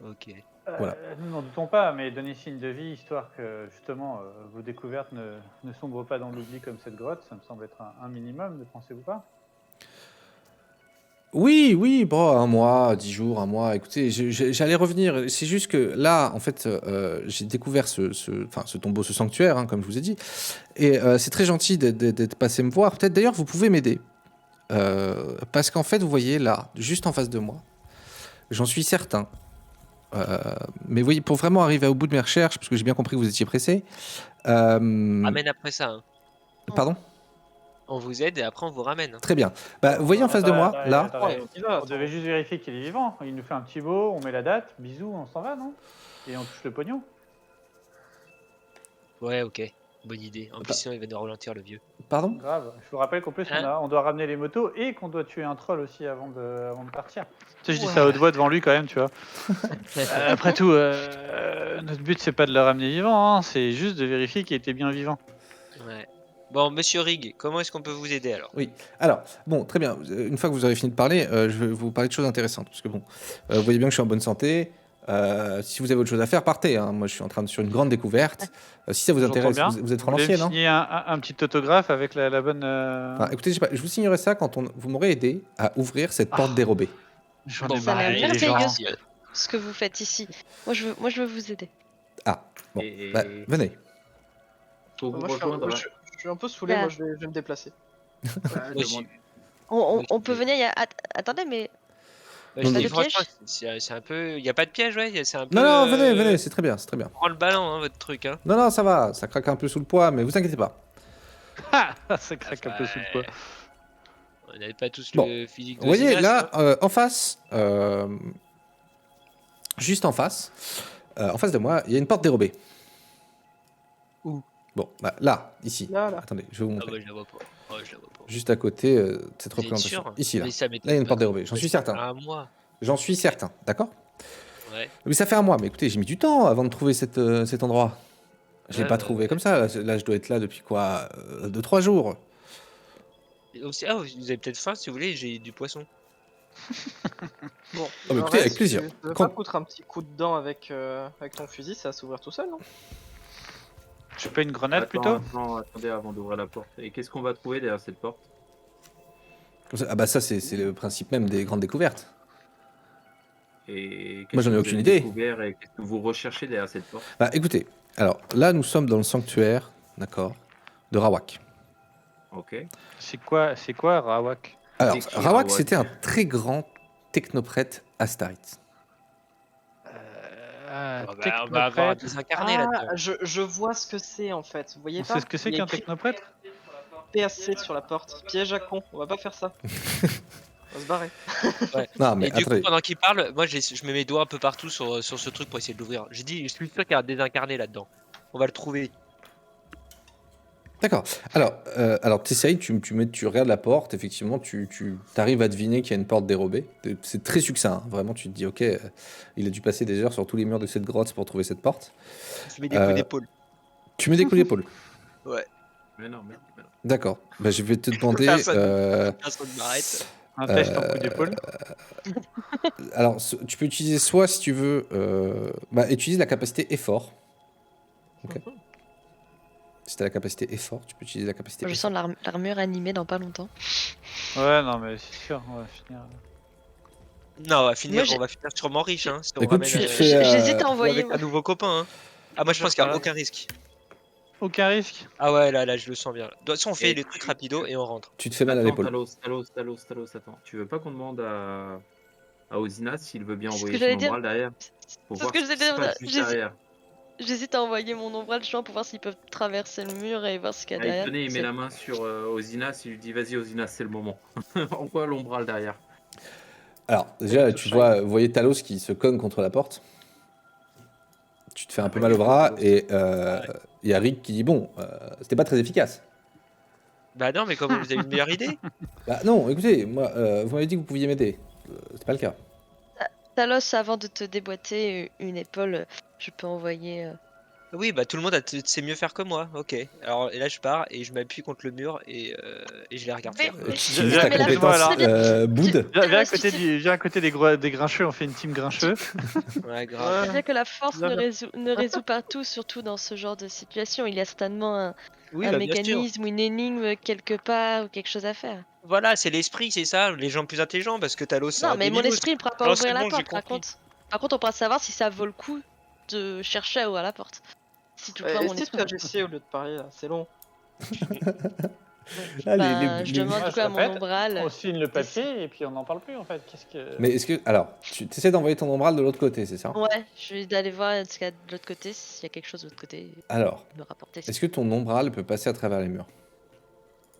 Ok. Voilà. Nous n'en doutons pas, mais donnez signe de vie, histoire que justement vos découvertes ne sombrent pas dans l'oubli comme cette grotte, ça me semble être un minimum, ne pensez-vous pas? Oui, bon, un mois, 10 jours, un mois. Écoutez, j'allais revenir. C'est juste que là, en fait, j'ai découvert ce tombeau, ce sanctuaire, hein, comme je vous ai dit. Et c'est très gentil d'être passé me voir. Peut-être d'ailleurs, vous pouvez m'aider. Parce qu'en fait, vous voyez là, juste en face de moi, j'en suis certain. Mais vous voyez, pour vraiment arriver au bout de mes recherches, parce que j'ai bien compris que vous étiez pressé. Ramène après ça. Hein. Pardon ? On vous aide et après on vous ramène. Hein. Très bien. Bah, vous voyez en face de moi, là. On devait juste vérifier qu'il est vivant. Il nous fait un petit mot, on met la date, bisous, on s'en va, non? Et on touche le pognon. Ouais, ok. Bonne idée. En plus, sinon, il va nous ralentir le vieux. Pardon? Grave. Je vous rappelle qu'en plus, Hein on doit ramener les motos et qu'on doit tuer un troll aussi avant de partir. Tu sais, je dis ça à haute voix devant lui quand même, tu vois. Après tout, notre but c'est pas de le ramener vivant, hein, c'est juste de vérifier qu'il était bien vivant. Ouais. Bon, monsieur Rig, comment est-ce qu'on peut vous aider alors? Oui. Alors, bon, très bien. Une fois que vous aurez fini de parler, je vais vous parler de choses intéressantes. Parce que bon, vous voyez bien que je suis en bonne santé. Si vous avez autre chose à faire, partez. Hein. Moi, je suis en train sur une grande découverte. Si ça vous J'entends intéresse, bien. vous êtes Vous voulez freelancier, me non? signer un petit autographe avec la bonne. Enfin, écoutez, je sais pas, je vous signerai ça quand vous m'aurez aidé à ouvrir cette porte dérobée. J'en Bon, ai Ça a marre l'air des gens. merveilleux ce que vous faites ici. Moi je veux vous aider. Ah, bon, Et- bah, venez. Pour vous Moi, je rejoindre, suis un peu saoulé, Ah. moi je vais me déplacer. bah, Moi, demande- On peut venir. Attendez, mais Ouais, Non, je mais- dis, Pas de franchement, piège c'est un peu. Il n'y a pas de piège, ouais. C'est un peu. Non, non, venez, venez, c'est très bien, c'est très bien. Prends le ballon, hein, votre truc. Hein. Non, non, ça va, ça craque un peu sous le poids, mais vous inquiétez pas. Ça craque un peu sous le poids. On n'avait pas tous Bon. le physique de Vous voyez, Zinas, là, hein. en face, juste en face de moi, il y a une porte dérobée. Où? Bon, bah, là, ici. Là, là. Attendez, je vais vous Ah montrer. bah, je la vois pas. Oh, je la vois pas. Juste à côté de cette Vous êtes représentation. sûr? Ici, là. Mais ça Là, il y a une m'étonne porte pas dérobée, j'en suis certain. Un mois. J'en suis certain, d'accord? Ouais. Oui, ça fait un mois, mais écoutez, j'ai mis du temps avant de trouver cet endroit. Je l'ai Ouais, pas ouais, trouvé ouais. comme ça. Là, je dois être là depuis quoi 2-3 jours. Et aussi- ah, vous avez peut-être faim si vous voulez, j'ai du poisson. Bon, mais le écoutez, avec reste, plaisir. Tu veux Quand- pas foutre un petit coup de dent avec ton fusil, ça va s'ouvrir tout seul, non? Je fais pas une grenade Attends, plutôt. attendez avant d'ouvrir la porte. Et qu'est-ce qu'on va trouver derrière cette porte? Comme ça- Ah bah ça, c'est le principe même des grandes découvertes. Et qu'est-ce Moi, j'en ai que vous aucune avez idée. découvert et qu'est-ce que vous recherchez derrière cette porte? Bah écoutez, alors là, nous sommes dans le sanctuaire, d'accord, de Rawak. Ok. C'est quoi Rawak? Alors, C'est qui, Rawak, Rawak c'était un très grand technoprète astarite. Ah bah, on va avoir un désincarné là-dedans. Je vois ce que c'est en fait. Vous voyez On pas? sait ce que c'est Il y a qu'un écrit technoprêtre? PAC sur la porte. Piège à con. On va pas faire ça. On va se barrer. Non, mais Et du coup, attendez. pendant qu'il parle, moi je mets mes doigts un peu partout sur ce truc pour essayer de l'ouvrir. J'ai dit, je suis sûr qu'il y a un désincarné là-dedans. On va le trouver. D'accord. Alors t'essayes, tu regardes la porte, effectivement, tu arrives à deviner qu'il y a une porte dérobée. C'est très succinct, hein. Vraiment, tu te dis, ok, il a dû passer des heures sur tous les murs de cette grotte pour trouver cette porte. Je mets des coups d'épaule. Tu mets des coups d'épaule. Mais non, mais non. D'accord. Bah, je vais te demander. Personne m'arrête. Un test en coup d'épaule. Alors, tu peux utiliser soit, si tu veux, utilise la capacité effort. Ok. Si t'as la capacité effort, tu peux utiliser la capacité. je effort. sens l'armure animée dans pas longtemps. Ouais, non, mais c'est sûr, on va finir. Non, Moi, on va finir sûrement riche. Hein, si on Écoute, ramène, tu te fais, J'hésite à ou envoyer. avec un nouveau copain. Hein. Ah, moi je pense qu'il n'y a aucun risque. Aucun risque. Ah ouais, là, je le sens bien. De toute façon, on fait Et les trucs rapido et on rentre. Tu te fais mal à Attends, l'épaule. Talos, attends. Tu veux pas qu'on demande à Ozina s'il veut bien C'est ce envoyer que j'allais son dire. ombral derrière? Pour C'est voir ce que ce qui j'allais se dire. passe juste derrière. J'hésite à envoyer mon ombrage justement pour voir s'ils peuvent traverser le mur et voir ce qu'il y a Allez, derrière. tenez, il met C'est- la main sur Ozina, il lui dit vas-y Ozina, c'est le moment. Envoie l'ombral derrière. Alors, déjà, vous voyez Talos qui se cogne contre la porte. Tu te fais un peu mal au bras et il y a Rick qui dit bon, c'était pas très efficace. Bah non, mais comment vous avez une meilleure idée? Bah non, écoutez, moi, vous m'avez dit que vous pouviez m'aider. C'est pas le cas. Talos, avant de te déboîter une épaule, je peux envoyer. Oui, bah tout le monde sait mieux faire que moi. Ok. Alors et là, je pars et je m'appuie contre le mur et je les regarde faire. Tu utilises Viens, ta mais là, compétence alors. Boud. Viens à côté des grincheux, on fait une team grincheux. Ouais, grave. C'est bien que la force Bien, bien. ne résout pas tout, surtout dans ce genre de situation. Il y a certainement un Oui, bah, bien sûr. mécanisme ou une énigme quelque part ou quelque chose à faire. Voilà, c'est l'esprit, c'est ça. Les gens plus intelligents parce que Talos. c'est Non, un mais mon débilos. esprit ne pourra pas Non, ouvrir c'est la bon, j'ai porte. compris. Par contre, on pourra savoir si ça vaut le coup de chercher à ouvrir la porte. Si toutefois mon Essaye de esprit. réagir au lieu de parler là, c'est long. Ah, Je demande Moi, du coup à mon répète, ombral. On signe le papier et puis on n'en parle plus en fait. Qu'est-ce que. Mais est-ce que. Alors, tu essaies d'envoyer ton ombral de l'autre côté, c'est ça? Ouais, je vais aller voir ce qu'il y a de l'autre côté, s'il y a quelque chose de l'autre côté, Alors, me rapporter. est-ce que ton ombral peut passer à travers les murs?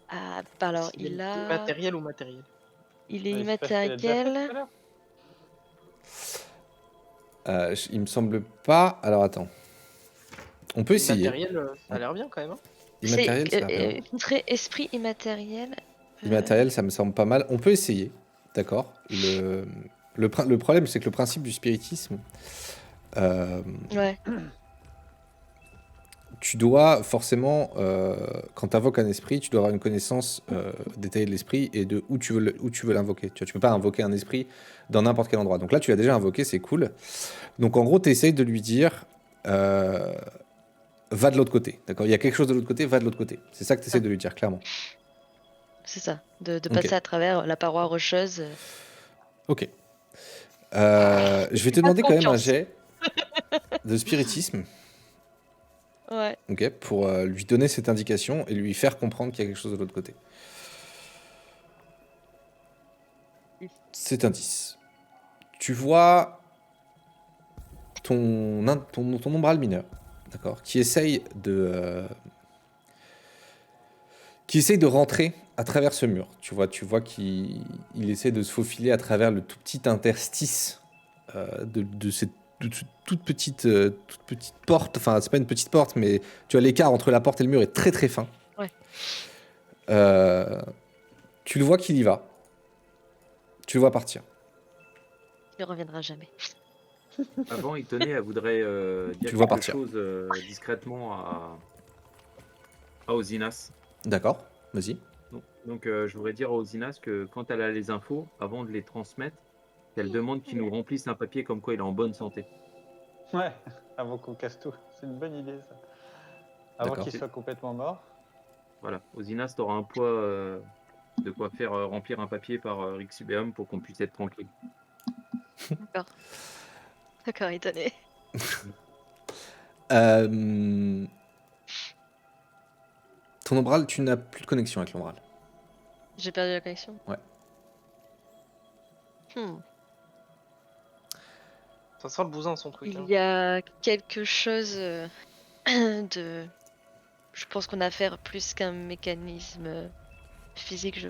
Ah, bah alors, C'est il a. Immatériel ou matériel? Il est Ouais, c'est parce qu'il a déjà fait tout immatériel. à l'heure. Il me semble pas. Alors attends. On peut essayer. Matériel, ça a l'air bien quand même. Hein. Immatériel, ça a l'air bien. Très esprit immatériel. Immatériel, ça me semble pas mal. On peut essayer, d'accord. Le problème, c'est que le principe du spiritisme, Ouais. tu dois forcément, quand tu invoques un esprit, tu dois avoir une connaissance détaillée de l'esprit et de où tu veux l'invoquer. Tu vois, tu peux pas invoquer un esprit dans n'importe quel endroit. Donc là, tu l'as déjà invoqué, c'est cool. Donc en gros, tu essayes de lui dire, va de l'autre côté. D'accord. Il y a quelque chose de l'autre côté, va de l'autre côté. C'est ça que tu essaies de lui dire, clairement. C'est ça. De Ok. passer à travers la paroi rocheuse. Ok. Je vais te Pas de demander quand même un confiance. jet de spiritisme. Ouais. Ok, pour lui donner cette indication et lui faire comprendre qu'il y a quelque chose de l'autre côté. C'est un 10. Tu vois ton umbral mineur, d'accord, qui essaye de rentrer à travers ce mur. Tu vois qu'il essaie de se faufiler à travers le tout petit interstice de cette toute petite porte. Enfin, c'est pas une petite porte, mais tu vois, l'écart entre la porte et le mur est très très fin. Ouais. Tu le vois qu'il y va. Tu le vois partir. Il ne reviendra jamais. Avant, il tenait, elle voudrait dire Tu le vois quelque partir. chose discrètement à Osinas. D'accord, vas-y. Donc, je voudrais dire à Osinas que quand elle a les infos, avant de les transmettre, qu'elle demande qu'il nous remplisse un papier comme quoi il est en bonne santé. Ouais, avant qu'on casse tout. C'est une bonne idée, ça. Avant D'accord. qu'il soit complètement mort. Voilà, Osinas, t'auras un poids de quoi faire remplir un papier par Rick Subeum pour qu'on puisse être tranquille. D'accord, étonné. Ton umbral, tu n'as plus de connexion avec l'umbral. J'ai perdu la connexion. Ouais. Ça sent le bousin son truc. Il Hein. y a quelque chose de. Je pense qu'on a affaire plus qu'un mécanisme physique. Je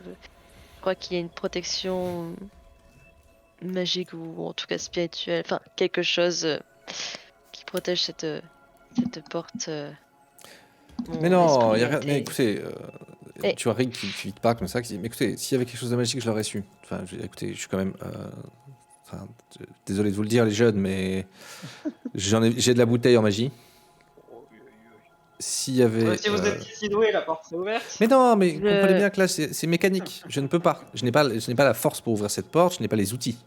crois qu'il y a une protection magique ou en tout cas spirituelle. Enfin, quelque chose qui protège cette porte. Mais Mon non, esprit y a a rien. Mais été- écoutez, Et- tu vois Rick qui te parle comme ça, qui dit, mais écoutez, s'il y avait quelque chose de magique, je l'aurais su. Enfin, écoutez, je suis quand même. Enfin, désolé de vous le dire, les jeunes, mais j'ai de la bouteille en magie. S'il y avait. Si vous êtes si doué, la porte s'est ouverte. Mais non, mais Je- comprenez bien que là, c'est mécanique. Je ne peux pas. Je n'ai pas la force pour ouvrir cette porte. Je n'ai pas les outils.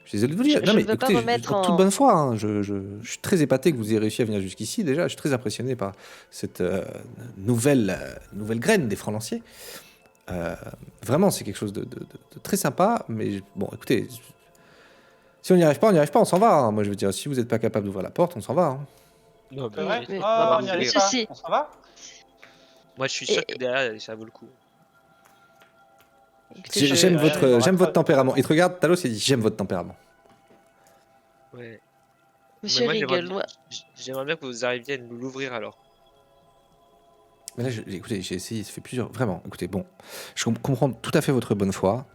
Je suis désolé de vous le dire. Je Non, mais ne veux pas écoutez, remettre en toute en. bonne foi, hein, je suis très épaté que vous ayez réussi à venir jusqu'ici. Déjà, je suis très impressionné par cette nouvelle graine des francs lanciers. Vraiment, c'est quelque chose de très sympa. Mais bon, écoutez, si on n'y arrive pas, on n'y arrive pas, on s'en va. Hein. Moi, je veux dire, si vous n'êtes pas capable d'ouvrir la porte, on s'en va. Hein. Non, C'est vrai mais- Ah, on n'y mais arrive si, pas. si. On s'en va moi je suis sûr Et- que derrière ça vaut le coup. Écoutez, J'aime J'aime j'aime votre tempérament. Et te regarde, Talos, il dit j'aime votre tempérament. Ouais. Monsieur Mais moi, Ring, j'aimerais bien que vous arriviez à nous l'ouvrir alors. Mais là, écoutez, j'ai essayé, ça fait plusieurs. Vraiment, écoutez, bon, je comprends tout à fait votre bonne foi.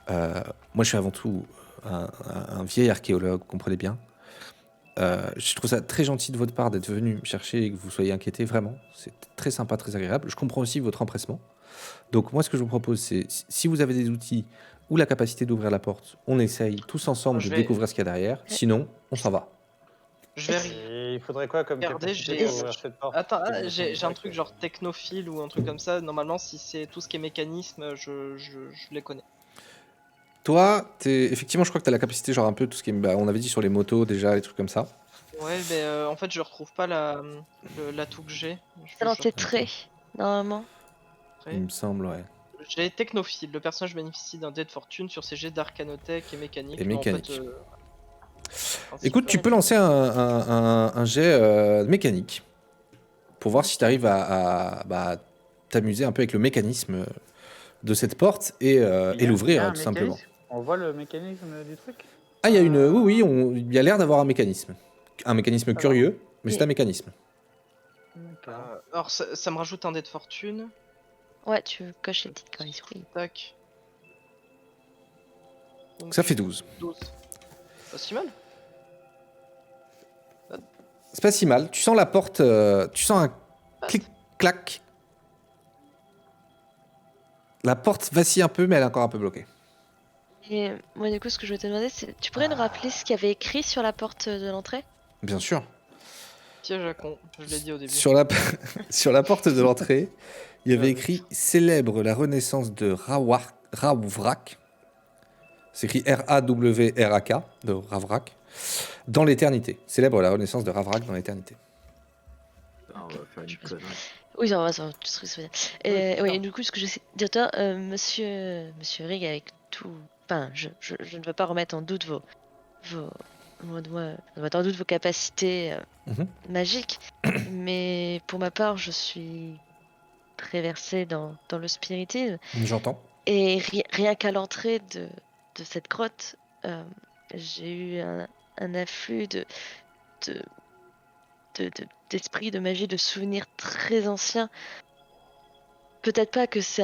Moi, je suis avant tout un vieil archéologue, vous comprenez bien. Je trouve ça très gentil de votre part d'être venu me chercher et que vous soyez inquiété, vraiment. C'est très sympa, très agréable. Je comprends aussi votre empressement. Donc, moi, ce que je vous propose, c'est si vous avez des outils ou la capacité d'ouvrir la porte, on essaye tous ensemble Je de vais- découvrir ce qu'il y a derrière. Sinon, on s'en va. Je vais Et il faudrait quoi comme regarder. capacité pour ouvrir cette porte Attends, Parce que j'ai un truc genre technophile ou un truc comme ça. Normalement, si c'est tout ce qui est mécanisme, je les connais. Toi, effectivement, je crois que tu as la capacité, genre un peu tout ce qui est. Bah, on avait dit sur les motos déjà, les trucs comme ça. Ouais, mais en fait, je retrouve pas l'atout que j'ai. Je c'est dans je- tes traits, normalement. après. Il me semble, ouais. J'ai technophile. Le personnage bénéficie d'un dé de fortune sur ses jets d'arcanothèque et mécanique. Et mais mécanique. En fait, Écoute, tu peux lancer un jet mécanique pour voir si tu arrives à t'amuser un peu avec le mécanisme de cette porte et Il y a l'ouvrir, un tout simplement. mécanisme On voit le mécanisme du truc Ah, il y a une. Oui, il y a l'air d'avoir un mécanisme. Un mécanisme curieux, mais c'est un mécanisme. alors, ça me rajoute un dé de fortune. Ouais, tu coches les petites corniches, oui. Tac. Donc, Ça fait 12. 12. Pas si mal. C'est pas si mal. Tu sens la porte. Tu sens un clac. La porte vacille un peu, mais elle est encore un peu bloquée. Et moi, du coup, ce que je voulais te demander, c'est tu pourrais nous rappeler ce qu'il y avait écrit sur la porte de l'entrée? Bien sûr. Piège à con, je l'ai dit au début. Sur la, sur la porte de l'entrée, il y avait écrit « Célèbre la renaissance de Ravrak ». C'est écrit R-A-W-R-A-K, de Ravrak, dans l'éternité. Célèbre la renaissance de Ravrak dans l'éternité. Ah, on va faire une connerie. Oui, ça va, tu te souviens. Et oui, et du coup, ce que je sais dire, toi, monsieur Rig, avec tout. Enfin, je ne veux pas remettre en doute vos. Moi, remettre en doute vos capacités Mhm. magiques, mais pour ma part, je suis très versée dans le spiritisme. J'entends. Et rien qu'à l'entrée de cette grotte, j'ai eu un afflux d'esprit, de magie, de souvenirs très anciens. Peut-être pas que c'est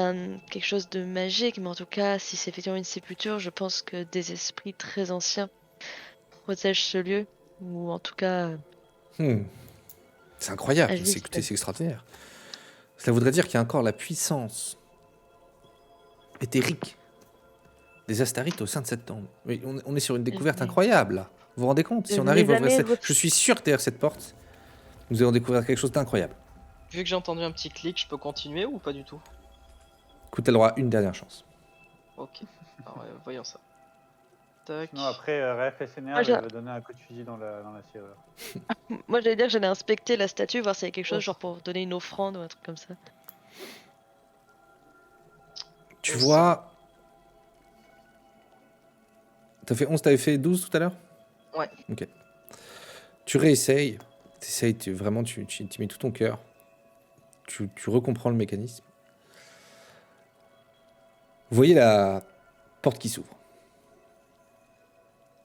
quelque chose de magique, mais en tout cas, si c'est effectivement une sépulture, je pense que des esprits très anciens protègent ce lieu, ou en tout cas C'est incroyable, agissent. écoutez, c'est extraordinaire. Cela voudrait dire qu'il y a encore la puissance éthérique des Astarites au sein de cette tombe. Oui, on est sur une découverte incroyable, là. Vous vous rendez compte? Si Je on n'ai arrive à jamais ouvrir re- je suis sûr que derrière cette porte, nous allons découvrir quelque chose d'incroyable. Vu que j'ai entendu un petit clic, je peux continuer ou pas du tout? Écoute, elle aura une dernière chance. Ok, alors voyons ça. Tac. Non, après, Ref SNR, Moi, il va donner un coup de fusil dans la serrure. Moi, j'allais dire que j'allais inspecter la statue, voir s'il y a quelque chose, Oh. genre pour donner une offrande ou un truc comme ça. Tu Et vois... T'as fait 11, t'avais fait 12 tout à l'heure? Ouais. Ok. Tu réessayes. T'essayes, vraiment, tu mets tout ton cœur. Tu recomprends le mécanisme. Vous voyez la porte qui s'ouvre.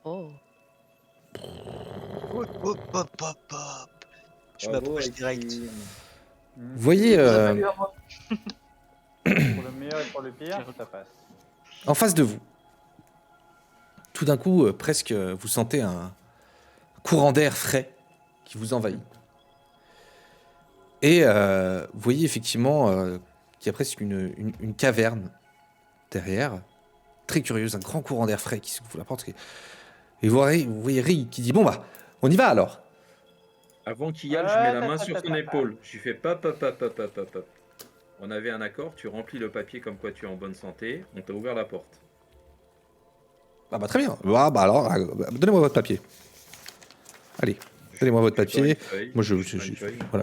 Oh. Hop, hop, hop, hop, hop. Je m'approche direct. Vous voyez Pour le meilleur et pour le pire, ça passe. en face de vous, tout d'un coup, presque, vous sentez un courant d'air frais qui vous envahit. Et vous voyez effectivement qu'il y a presque une caverne derrière, très curieuse, un grand courant d'air frais qui s'ouvre la porte. Et vous voyez Rig qui dit bon bah, on y va alors. Avant qu'il y aille, je mets la main sur son épaule. Je lui fais pop, pop, pop, pop, pop, pop, pop. On avait un accord, tu remplis le papier comme quoi tu es en bonne santé, on t'a ouvert la porte. Ah bah très bien. Bah alors, donnez-moi votre papier. Allez, donnez-moi votre papier. Moi je suis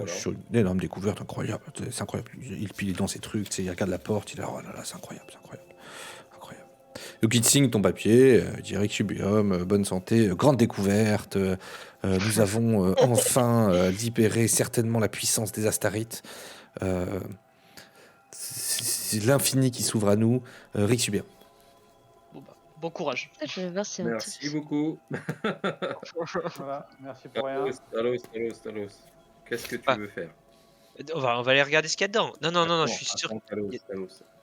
sur une énorme découverte incroyable. C'est incroyable. Il est dans ses trucs, il regarde la porte, il est là, oh là là, c'est incroyable, c'est incroyable. Incroyable. Donc il te signe ton papier, direct Subium, bonne santé, grande découverte. Nous avons enfin libéré certainement la puissance des Astarites. C'est l'infini qui s'ouvre à nous. Rick Subium. Bon, bah, bon courage. Je vais voir si Merci beaucoup. Voilà, merci pour rien. Talos. Qu'est-ce que tu veux faire? On va aller regarder ce qu'il y a dedans. Non, je suis sûr. Talos.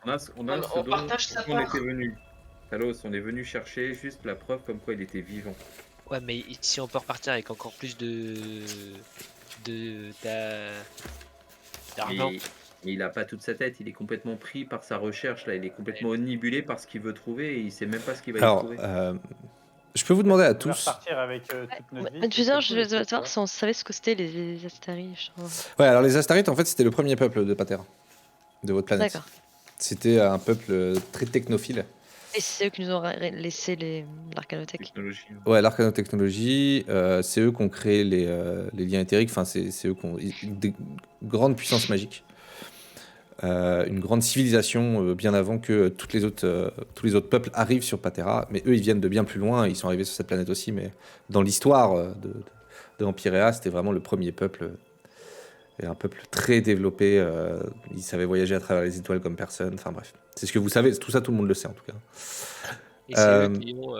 On a ce On dont partage sa on part. était venu. Talos, on est venu chercher juste la preuve comme quoi il était vivant. Ouais, mais si on peut repartir avec encore plus d'argent. Mais il a pas toute sa tête, il est complètement pris par sa recherche là, il est complètement omnibulé par ce qu'il veut trouver et il sait même pas ce qu'il va y Alors, trouver. je peux vous demander à On va tous. repartir avec toute notre vie. Mais tu sais, c'est je cool, vais c'est savoir cool. si on savait ce que c'était les Astari. Ouais, alors les Astarites, en fait, c'était le premier peuple de Patera, de votre planète. D'accord. C'était un peuple très technophile. Et c'est eux qui nous ont laissé l'arcanothèque. Technologie. Ouais, l'arcanotechnologie, c'est eux qui ont créé les liens éthériques. Enfin, c'est eux qui ont des grandes puissances magiques. Une grande civilisation bien avant que tous les autres peuples arrivent sur Patera. Mais eux, ils viennent de bien plus loin. Ils sont arrivés sur cette planète aussi. Mais dans l'histoire de Empyrea, c'était vraiment le premier peuple. Et un peuple très développé. Ils savaient voyager à travers les étoiles comme personne. Enfin bref, c'est ce que vous savez. Tout ça, tout le monde le sait en tout cas. Et c'est eux qui ont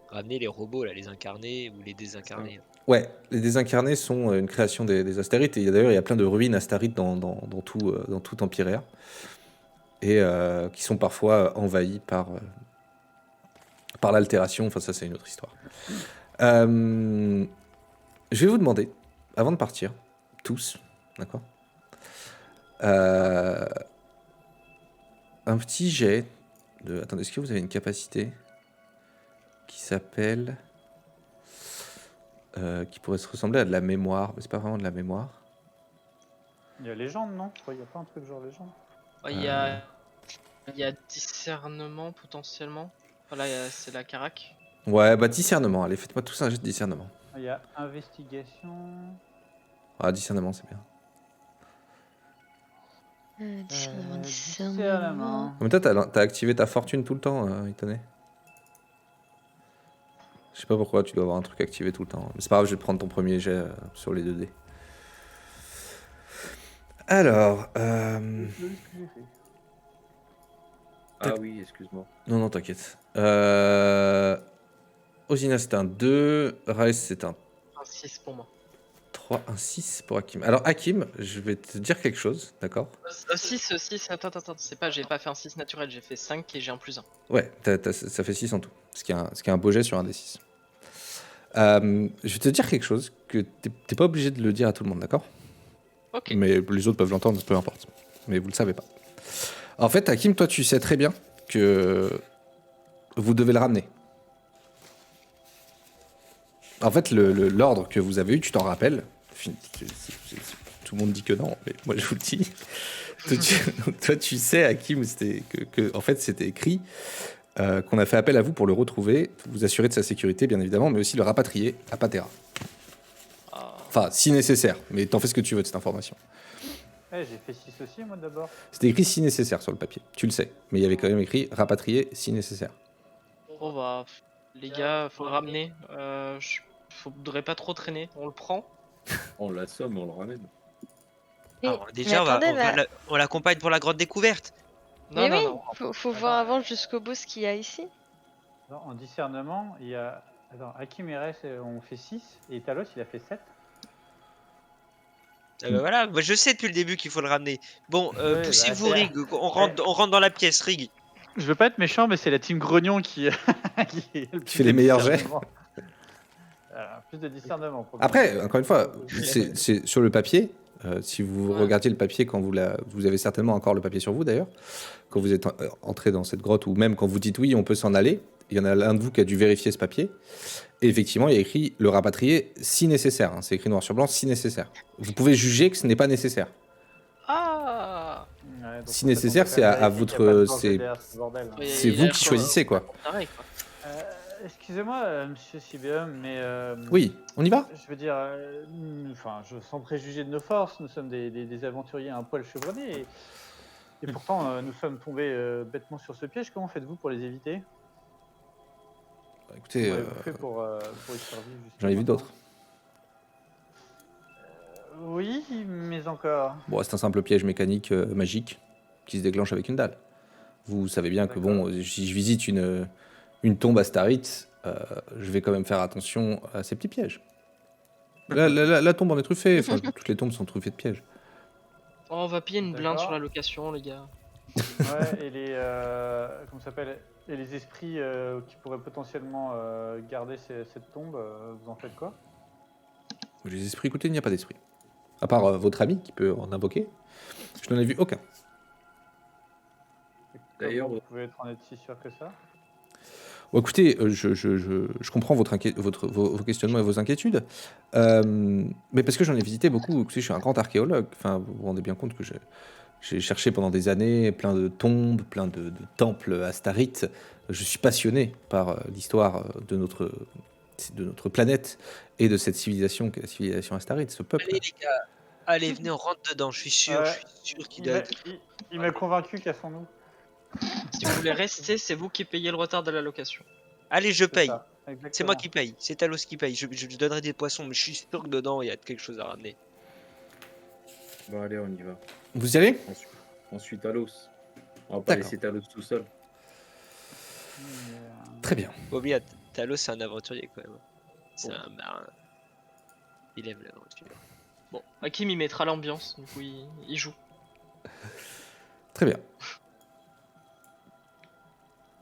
ramené les robots, là, les incarnés ou les désincarnés. Ouais, les désincarnés sont une création des Astarites. Et d'ailleurs, il y a plein de ruines Astarites dans tout Empyrea. Et qui sont parfois envahies par l'altération. Enfin, ça, c'est une autre histoire. Je vais vous demander, avant de partir, tous, d'accord, Un petit jet de... Attendez, est-ce que vous avez une capacité qui s'appelle... qui pourrait se ressembler à de la mémoire, mais c'est pas vraiment de la mémoire. Il y a légende, non? Je crois qu'il n'y a pas un truc genre légende. Ouais, il y a discernement potentiellement. Voilà, c'est la carac. Ouais, bah discernement, allez, faites-moi tous un jet de discernement. Il y a investigation. Ah, discernement, c'est bien. Discernement, Discernement. Mais toi, t'as activé ta fortune tout le temps, Itoné. Je sais pas pourquoi, tu dois avoir un truc activé tout le temps. Mais c'est pas grave, je vais te prendre ton premier jet sur les 2 dés. Alors, Ah oui, excuse-moi. non, t'inquiète. Osina, c'est un 2. Raes, c'est un Un 6 pour moi. 3, un 6 pour Hakim. Alors, Hakim, je vais te dire quelque chose, d'accord? 6, attends, j'ai pas fait un 6 naturel, j'ai fait 5 et j'ai un +1. Ouais, ça fait 6 en tout. Ce qui est un beau jet sur un des 6. Je vais te dire quelque chose que t'es pas obligé de le dire à tout le monde, d'accord? Ok. Mais les autres peuvent l'entendre, peu importe. Mais vous le savez pas. En fait, Hakim, toi, tu sais très bien que vous devez le ramener. En fait, l'ordre que vous avez eu, tu t'en rappelles. Tout le monde dit que non, mais moi je vous le dis. Toi, tu sais, Hakim, en fait, c'était écrit qu'on a fait appel à vous pour le retrouver, vous assurer de sa sécurité, bien évidemment, mais aussi le rapatrier à Patera. Enfin, si nécessaire, mais t'en fais ce que tu veux de cette information. Ouais, j'ai fait 6 aussi, moi, d'abord. C'était écrit si nécessaire sur le papier, tu le sais. Mais il y avait quand même écrit rapatrier si nécessaire. Oh bah, les gars, faut le ramener. Faudrait pas trop traîner. On le prend. On l'assomme, on le ramène. Alors, Mais déjà, attendez, on l'accompagne pour la grande découverte. Non, mais non, oui, non. faut voir avant jusqu'au bout ce qu'il y a ici. Non, en discernement, il y a. Attends, Hakim et Res ont fait 6 et Talos il a fait 7. Ah bah voilà, moi, je sais depuis le début qu'il faut le ramener. Bon, Ouais, poussez-vous, bah, Rig. On rentre dans la pièce, Rig. Je veux pas être méchant, mais c'est la team Grognon qui Qui fait les meilleurs jets. Plus de discernement. Pour Après, encore une fois, c'est sur le papier. Si vous regardiez le papier quand vous avez certainement encore le papier sur vous d'ailleurs, quand vous êtes entré dans cette grotte ou même quand vous dites oui, on peut s'en aller, il y en a l'un de vous qui a dû vérifier ce papier. Et effectivement, il y a écrit le rapatrier si nécessaire. Hein. C'est écrit noir sur blanc si nécessaire. Vous pouvez juger que ce n'est pas nécessaire. Ah. Ouais, donc, Si en fait, nécessaire, on peut c'est quand même à vérifier qu'il y a votre- pas de danger c'est- derrière ce bordel, hein. C'est vous qui choisissez, quoi. Excusez-moi, monsieur Sibeum, mais. Oui, on y va? Je veux dire, sans préjuger de nos forces, nous sommes des aventuriers un poil chevronnés et pourtant nous sommes tombés bêtement sur ce piège. Comment faites-vous pour les éviter? Écoutez, Comment avez-vous fait pour y survivre j'en ai vu jusqu'à d'autres. maintenant? Oui, mais encore. Bon, c'est un simple piège mécanique magique qui se déclenche avec une dalle. Vous savez bien que bon, si je visite une tombe à Starite, je vais quand même faire attention à ces petits pièges. La tombe en est truffée, enfin, toutes les tombes sont truffées de pièges. Oh, on va payer une blinde D'accord. sur la location, les gars. Ouais, et les comment ça s'appelle? Et les esprits qui pourraient potentiellement garder cette tombe, vous en faites quoi? Les esprits, écoutez, il n'y a pas d'esprit. À part votre ami qui peut en invoquer, je n'en ai vu aucun. D'ailleurs, Comment vous pouvez être en être si sûr que ça? Bon, écoutez, je comprends vos questionnements et vos inquiétudes, mais parce que j'en ai visité beaucoup. Écoutez, je suis un grand archéologue. Enfin, vous vous rendez bien compte que j'ai cherché pendant des années plein de tombes, plein de temples astarites. Je suis passionné par l'histoire de notre planète et de cette civilisation qu'est la civilisation astarite, ce peuple. Allez, les gars. Allez, venez, on rentre dedans. Je suis sûr qu'il doit. Il m'a convaincu, cassons-nous. Si vous voulez rester, c'est vous qui payez le retard de la location. Allez, je paye. ça, C'est exactement. moi qui paye. C'est Talos qui paye. Je donnerai des poissons, mais je suis sûr que dedans, il y a quelque chose à ramener. Bon, allez, on y va. Vous y allez? Ensuite, Talos. On va pas D'accord. laisser Talos tout seul. Très bien. Bobby, Talos, c'est un aventurier quand même. C'est un marin. Il aime l'aventure. Bon, Hakim il mettra l'ambiance, du coup il joue. Très bien.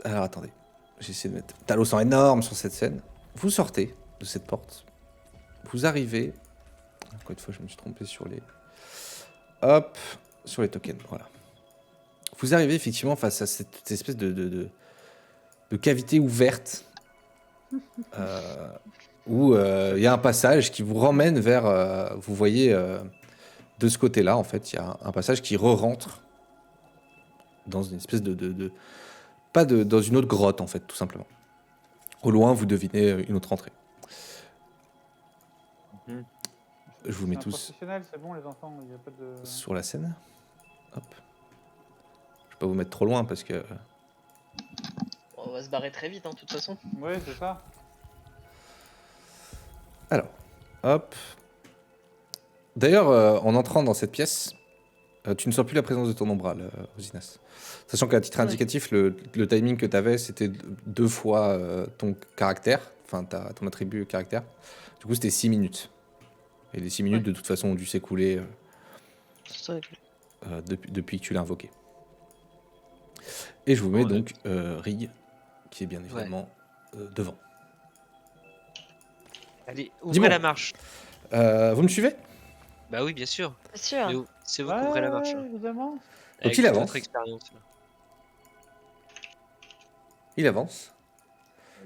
Alors attendez, j'essaie de mettre Talos en énorme sur cette scène. Vous sortez de cette porte. Vous arrivez. Encore une fois, je me suis trompé sur les. Hop. sur les tokens. Voilà. Vous arrivez effectivement face à cette espèce de cavité ouverte où il y a un passage qui vous ramène vers. Vous voyez de ce côté-là, en fait, il y a un passage qui re-rentre dans une espèce dans une autre grotte, en fait, tout simplement. Au loin, vous devinez une autre entrée. Mhm. Je vous mets C'est un tous professionnel, c'est bon les enfants, il n'y a pas de... sur la scène. Hop. Je vais pas vous mettre trop loin parce que. On va se barrer très vite, hein, de toute façon. Ouais, c'est ça. Alors, hop. D'ailleurs, en entrant dans cette pièce, tu ne sens plus la présence de ton ombral, Rosinas. Sachant qu'à titre Ouais. indicatif, le timing que tu avais, c'était 2 fois ton caractère, enfin ton attribut caractère. Du coup, c'était 6 minutes. Et les 6 minutes, Ouais. de toute façon, ont dû s'écouler C'est vrai que- depuis que tu l'as invoqué. Et je vous mets Oh, donc Rig, qui est bien évidemment devant. Allez, Dis-moi. ouvrez la marche. Vous me suivez? Bah oui, bien sûr. C'est sûr. Mais c'est vous qui ouvrez la marche. Ouais, hein. évidemment. Avec il toute avance. votre expérience. Il avance.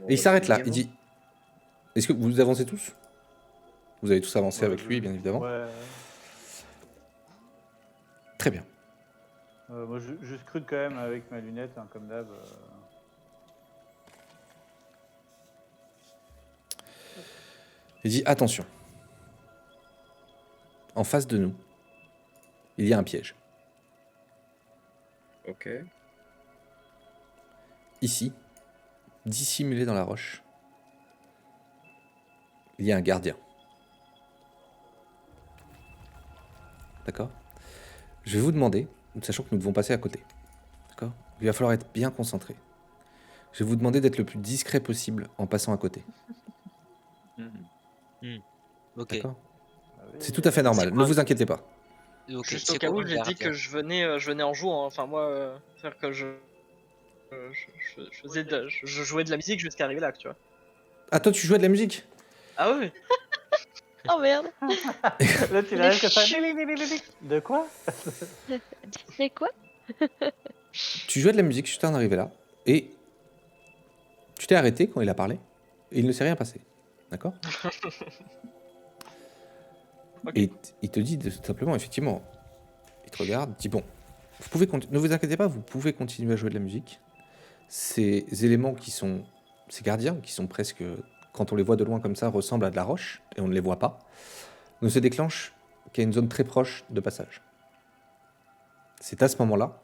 Et il s'arrête là. Il dit... Est-ce que vous avancez tous? Vous avez tous avancé Ouais, avec lui, bien évidemment. Ouais. Très bien. Moi, je scrute quand même avec ma lunette, hein, comme d'hab. Il dit attention. En face de nous, il y a un piège. Ok. Ici, dissimulé dans la roche, il y a un gardien. D'accord? Je vais vous demander, sachant que nous devons passer à côté. D'accord? Il va falloir être bien concentré. Je vais vous demander d'être le plus discret possible en passant à côté. Mhm. Ok. D'accord? Ah oui. C'est tout à fait normal. C'est Ne quoi vous inquiétez pas. Ok, Juste c'est au cas quoi où, le j'ai dit gardien que je venais en jouant. Hein. Enfin, moi, c'est-à-dire que je jouais de la musique jusqu'à arriver là, tu vois. Ah, toi, tu jouais de la musique? Ah oui. Oh merde. Là, tu Les l'arrives que ça. chus. De quoi? C'est quoi? Tu jouais de la musique, je t'en arrivé là, et tu t'es arrêté quand il a parlé, et il ne s'est rien passé. D'accord? Ok. Et il te dit tout simplement, effectivement, il te regarde, il dit bon, vous pouvez ne vous inquiétez pas, vous pouvez continuer à jouer de la musique. Ces éléments qui sont, ces gardiens qui sont presque, quand on les voit de loin comme ça, ressemblent à de la roche, et on ne les voit pas, ne se déclenchent qu'à une zone très proche de passage. C'est à ce moment-là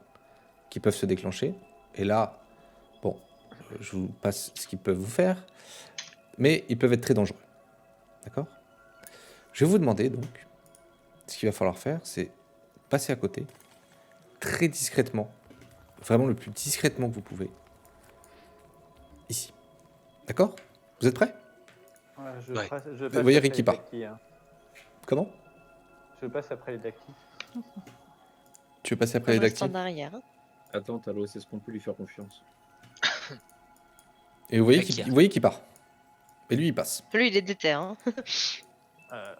qu'ils peuvent se déclencher, et là, bon, je vous passe ce qu'ils peuvent vous faire, mais ils peuvent être très dangereux. D'accord? Je vais vous demander donc, ce qu'il va falloir faire, c'est passer à côté, très discrètement, vraiment le plus discrètement que vous pouvez, ici. D'accord? Vous êtes prêts? Ouais, Ouais. je Vous voyez après Rick qui les part. Daki, hein. Comment? Je passe après les Daki. Tu veux passer après Je les reste dactyles? en arrière. hein. Attends, Talos, est-ce qu'on peut lui faire confiance? Et vous voyez Akir. qu'il part. Et lui, il passe. Lui, il est déter. Hein.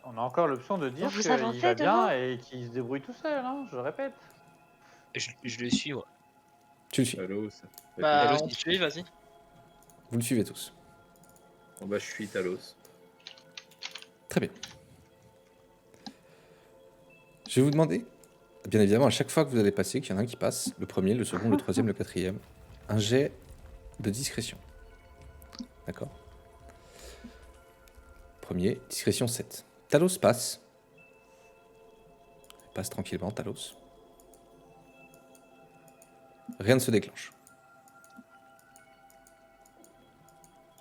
On a encore l'option de dire Vous qu'il avancez va bien devant et qu'il se débrouille tout seul, hein, je répète. Je le suis, moi. Tu le suis. Talos. Bah, Talos, on il te suit, vas-y. Vous le suivez tous. Bon, bah, je suis Talos. Très bien. Je vais vous demander, bien évidemment, à chaque fois que vous allez passer, qu'il y en a un qui passe, le premier, le second, le troisième, le quatrième, un jet de discrétion. D'accord? Premier, discrétion 7. Talos passe. Passe tranquillement, Talos. Rien ne se déclenche.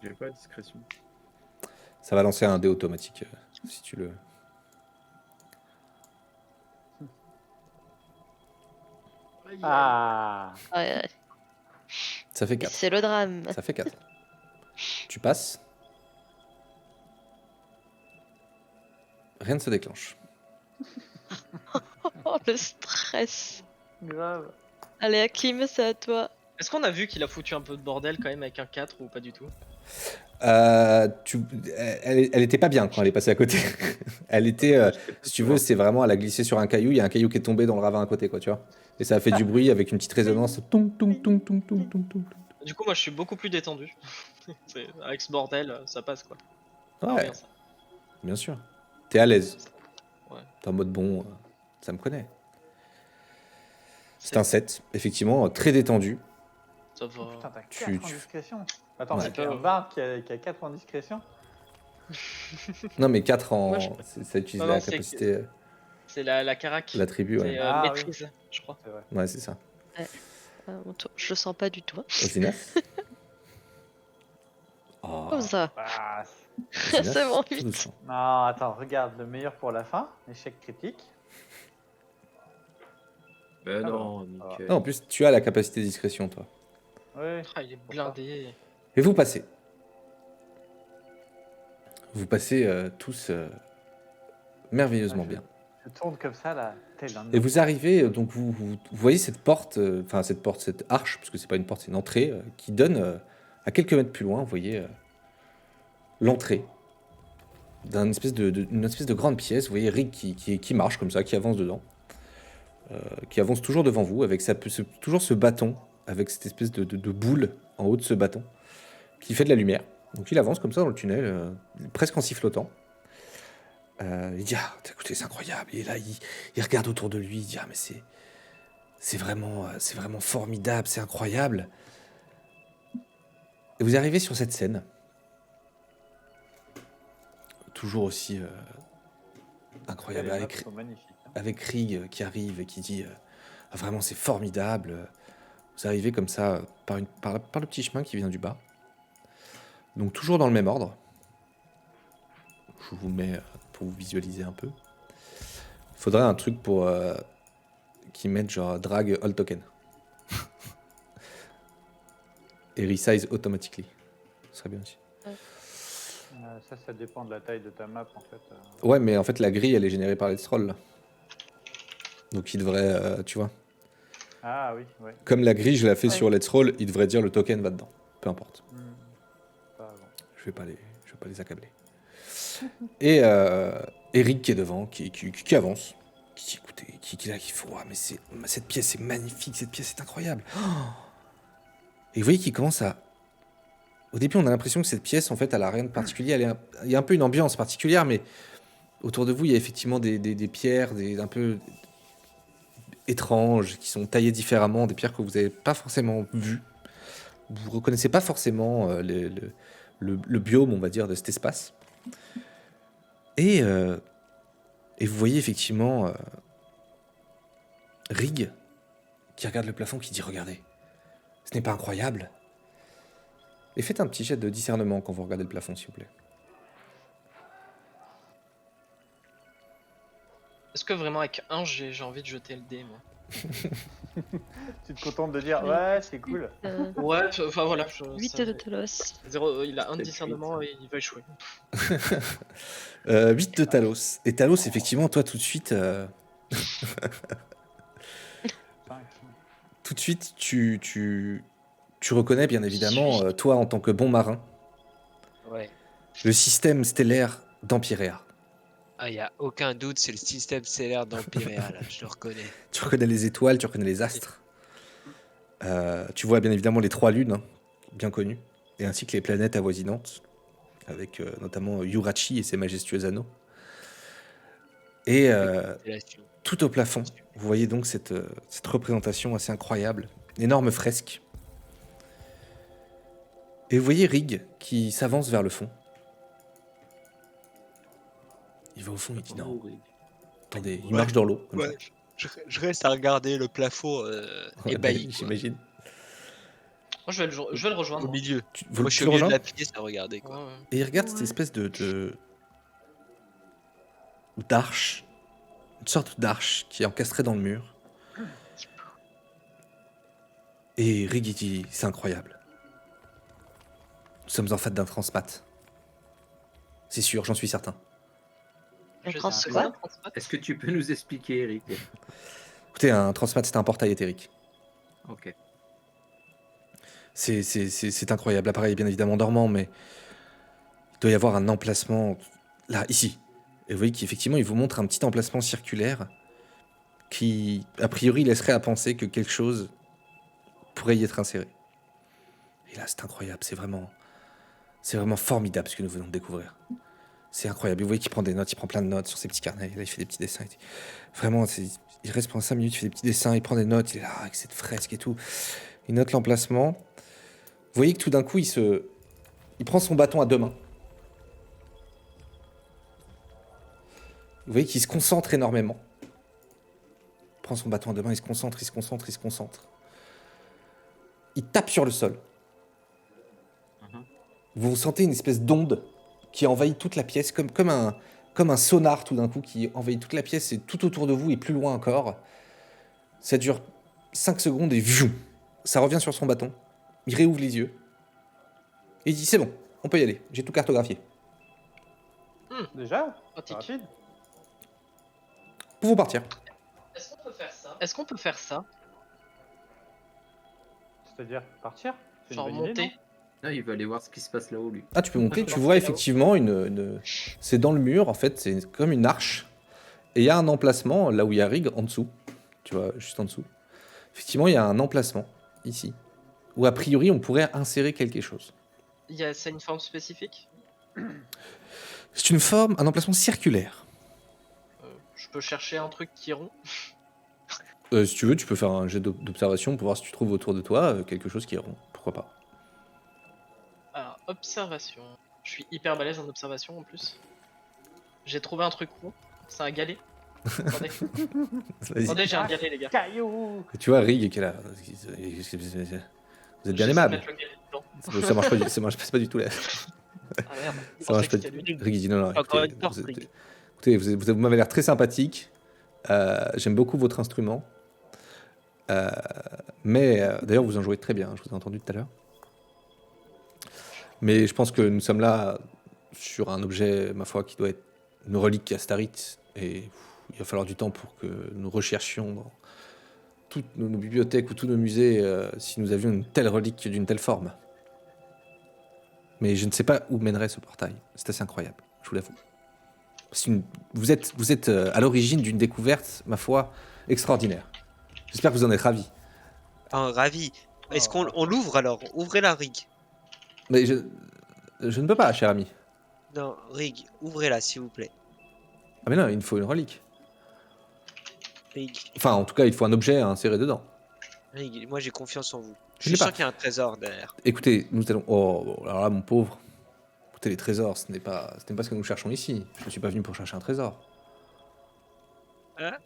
J'ai pas de discrétion. Ça va lancer un dé automatique, si tu le... Ah, Ouais, Ça fait 4. c'est le drame. Ça fait 4. Tu passes. Rien ne se déclenche. Oh, le stress. grave. Allez, Hakim, c'est à toi. Est-ce qu'on a vu qu'il a foutu un peu de bordel quand même avec un 4 ou pas du tout? Elle était pas bien quand elle est passée à côté. Elle était, si tu veux, c'est vraiment, elle a glissé sur un caillou, il y a un caillou qui est tombé dans le ravin à côté, quoi, tu vois. Et ça a fait du bruit avec une petite résonance. Toum, toum, toum, toum, toum, toum, toum. Du coup, moi, je suis beaucoup plus détendu. Avec ce bordel, ça passe quoi. Ah, Ouais, bien ça. bien sûr. T'es à l'aise. Ouais. T'es en mode bon, ça me connaît. C'est un 7, effectivement, très détendu. Ça va. Putain, t'as 4 Tu- en tu- discrétion. Attends, Ouais. c'est un barde qui a 4 en discrétion. Non, mais 4 en. Moi, je- Ça utilise Non, la non, c'est- capacité, C'est la carac. l'attribut, ouais. C'est Ah, oui. maîtrise, je crois. C'est vrai. Ouais, c'est ça. Mon tour. Je le sens pas du tout. Aussi 9. Oh, Comme ça. Ah, c'est C'est bon, tout 8. doucement. non, attends, regarde, le meilleur pour la fin. Échec critique. Ben Ah non, bon. nickel. Non, en plus, tu as la capacité de discrétion, toi. Oui. Ah, il est blindé. Et vous passez. Vous passez tous merveilleusement bien. Je tourne comme ça, là, tel un. Et vous arrivez, donc vous voyez cette porte, enfin cette arche, parce que c'est pas une porte, c'est une entrée, qui donne à quelques mètres plus loin, vous voyez l'entrée d'une espèce de grande pièce. Vous voyez Rick qui marche comme ça, qui avance dedans, qui avance toujours devant vous, avec toujours ce bâton, avec cette espèce de boule en haut de ce bâton, qui fait de la lumière. Donc il avance comme ça dans le tunnel, presque en sifflotant. Il dit ah, écoutez, c'est incroyable. Et là, il regarde autour de lui, il dit ah mais c'est vraiment formidable, c'est incroyable. Et vous arrivez sur cette scène, toujours aussi incroyable, Les maps sont magnifiques. Hein. avec Rig qui arrive et qui dit ah, vraiment c'est formidable. Vous arrivez comme ça par le petit chemin qui vient du bas. Donc toujours dans le même ordre. Je vous mets pour vous visualiser un peu. Il faudrait un truc pour qui mette genre drag all token. Et resize automatically. Ce serait bien aussi. Ça dépend de la taille de ta map, en fait. Ouais, mais en fait la grille elle est générée par les trolls. Donc il devrait, tu vois. Ah oui, ouais. Comme la grille je la fais Ouais. sur Let's Roll, il devrait dire le token va dedans. Peu importe. Pas avant. Je vais pas les accabler. Et Eric qui est devant, qui avance, qui dit écoutez, qui là, qui fait ouah, mais cette pièce est magnifique, cette pièce est incroyable. Oh et vous voyez qu'il commence à. Au début, on a l'impression que cette pièce, en fait, elle a rien de particulier. Il y a un peu une ambiance particulière, mais autour de vous, il y a effectivement des pierres, un peu étranges, qui sont taillées différemment, des pierres que vous n'avez pas forcément vues. Vous reconnaissez pas forcément le biome, on va dire, de cet espace. Et vous voyez effectivement Rig qui regarde le plafond, qui dit regardez, ce n'est pas incroyable. Et faites un petit jet de discernement quand vous regardez le plafond, s'il vous plaît. Est-ce que vraiment avec un, j'ai envie de jeter le dé, moi? Tu te contentes de dire ouais, c'est cool. Ouais, enfin voilà. 8 de Talos. Il a un de discernement et il va échouer. 8 de Talos. Et Talos, effectivement, toi, tout de suite, tu reconnais, bien évidemment, toi, en tant que bon marin, Ouais. le système stellaire d'Empirea. Ah, y a aucun doute, c'est le système stellaire d'Empirea, là, je le reconnais. Tu reconnais les étoiles, tu reconnais les astres. Tu vois bien évidemment les 3 lunes, hein, bien connues, et ainsi que les planètes avoisinantes, avec notamment Yurachi et ses majestueux anneaux. Et Constellation. tout au plafond, vous voyez donc cette représentation assez incroyable, une énorme fresque. Et vous voyez Rig qui s'avance vers le fond. Il va au fond, il dit non. Attendez, il marche dans l'eau. Comme Ouais, je reste à regarder le plafond ça. ébahi, quoi. J'imagine. Moi, je vais le rejoindre. Au milieu. Vous Moi, je suis le au milieu de rejoins la pièce à regarder, quoi. Ouais, ouais. Et il regarde cette Ouais. espèce d'arche, une sorte d'arche qui est encastrée dans le mur. Et Rig il dit c'est incroyable. Nous sommes en fait d'un transmat. C'est sûr, j'en suis certain. Un Je sais transmat. ce que c'est un transmat. Est-ce que tu peux nous expliquer, Eric? Écoutez, un transmat c'est un portail éthérique. Ok. C'est incroyable. L'appareil est bien évidemment dormant, mais Il doit y avoir un emplacement là, ici. Et vous voyez qu'effectivement, il vous montre un petit emplacement circulaire qui, a priori, laisserait à penser que quelque chose pourrait y être inséré. Et là, c'est incroyable, c'est vraiment formidable ce que nous venons de découvrir. C'est incroyable. Et vous voyez qu'il prend des notes, il prend plein de notes sur ses petits carnets. Là, il fait des petits dessins. Vraiment, il reste pendant 5 minutes, il fait des petits dessins, il prend des notes, il est là avec cette fresque et tout. Il note l'emplacement. Vous voyez que tout d'un coup, il prend son bâton à 2 mains. Vous voyez qu'il se concentre énormément. Il prend son bâton à 2 mains, il se concentre. Il tape sur le sol. Vous sentez une espèce d'onde qui envahit toute la pièce, comme un sonar tout d'un coup qui envahit toute la pièce et tout autour de vous et plus loin encore. Ça dure 5 secondes et viou, ça revient sur son bâton. Il réouvre les yeux. Et il dit c'est bon, on peut y aller, j'ai tout cartographié. Déjà? Pratique. Rapide. Vous pouvez partir. Est-ce qu'on peut faire ça? C'est-à-dire partir? C'est une Genre bonne idée, monter? Ah, il va aller voir ce qui se passe là-haut, lui. Ah, tu peux monter, tu vois effectivement c'est dans le mur, en fait, c'est comme une arche. Et il y a un emplacement, là où il y a Rig, en dessous. Tu vois, juste en dessous. Effectivement, il y a un emplacement, ici, où a priori, on pourrait insérer quelque chose. C'est une forme spécifique? C'est un emplacement circulaire. Je peux chercher un truc qui est rond? Si tu veux, tu peux faire un jet d'observation pour voir si tu trouves autour de toi quelque chose qui est rond. Pourquoi pas. Alors, observation. Je suis hyper balèze en observation en plus. J'ai trouvé un truc rond. C'est un galet. Attendez, Vas-y. attendez, j'ai un galet, les gars. Caillou! Et tu vois, Rig qui est là. Vous êtes bien Je sais aimable. mettre le galet dedans. Ça marche pas, ça marche pas du tout là. Ah merde. je Ça marche pensais pas que du c'était lui. tout. Rig il dit non, non. Encore Écoutez, une porte, vous, Rig. écoutez, vous m'avez l'air très sympathique. J'aime beaucoup votre instrument. Mais d'ailleurs, vous en jouez très bien. Je vous ai entendu tout à l'heure. Mais je pense que nous sommes là sur un objet, ma foi, qui doit être une relique Astarite. Et il va falloir du temps pour que nous recherchions dans toutes nos bibliothèques ou tous nos musées si nous avions une telle relique d'une telle forme. Mais je ne sais pas où mènerait ce portail. C'est assez incroyable, je vous l'avoue. Vous êtes à l'origine d'une découverte, ma foi, extraordinaire. J'espère que vous en êtes ravis. Ah, ravi. Est-ce qu'on on l'ouvre alors? Ouvrez la Rig. Mais je ne peux pas, cher ami. Non, Rig, ouvrez-la s'il vous plaît. Ah mais non, il me faut une relique. Rig, Enfin, en tout cas, il faut un objet à insérer dedans. Rig, moi j'ai confiance en vous. Je Je l'ai suis sûr pas. qu'il y a un trésor derrière. Écoutez, nous allons... Oh, bon, alors là, mon pauvre. Écoutez, les trésors, ce n'est pas ce que nous cherchons ici. Je ne suis pas venu pour chercher un trésor. Ah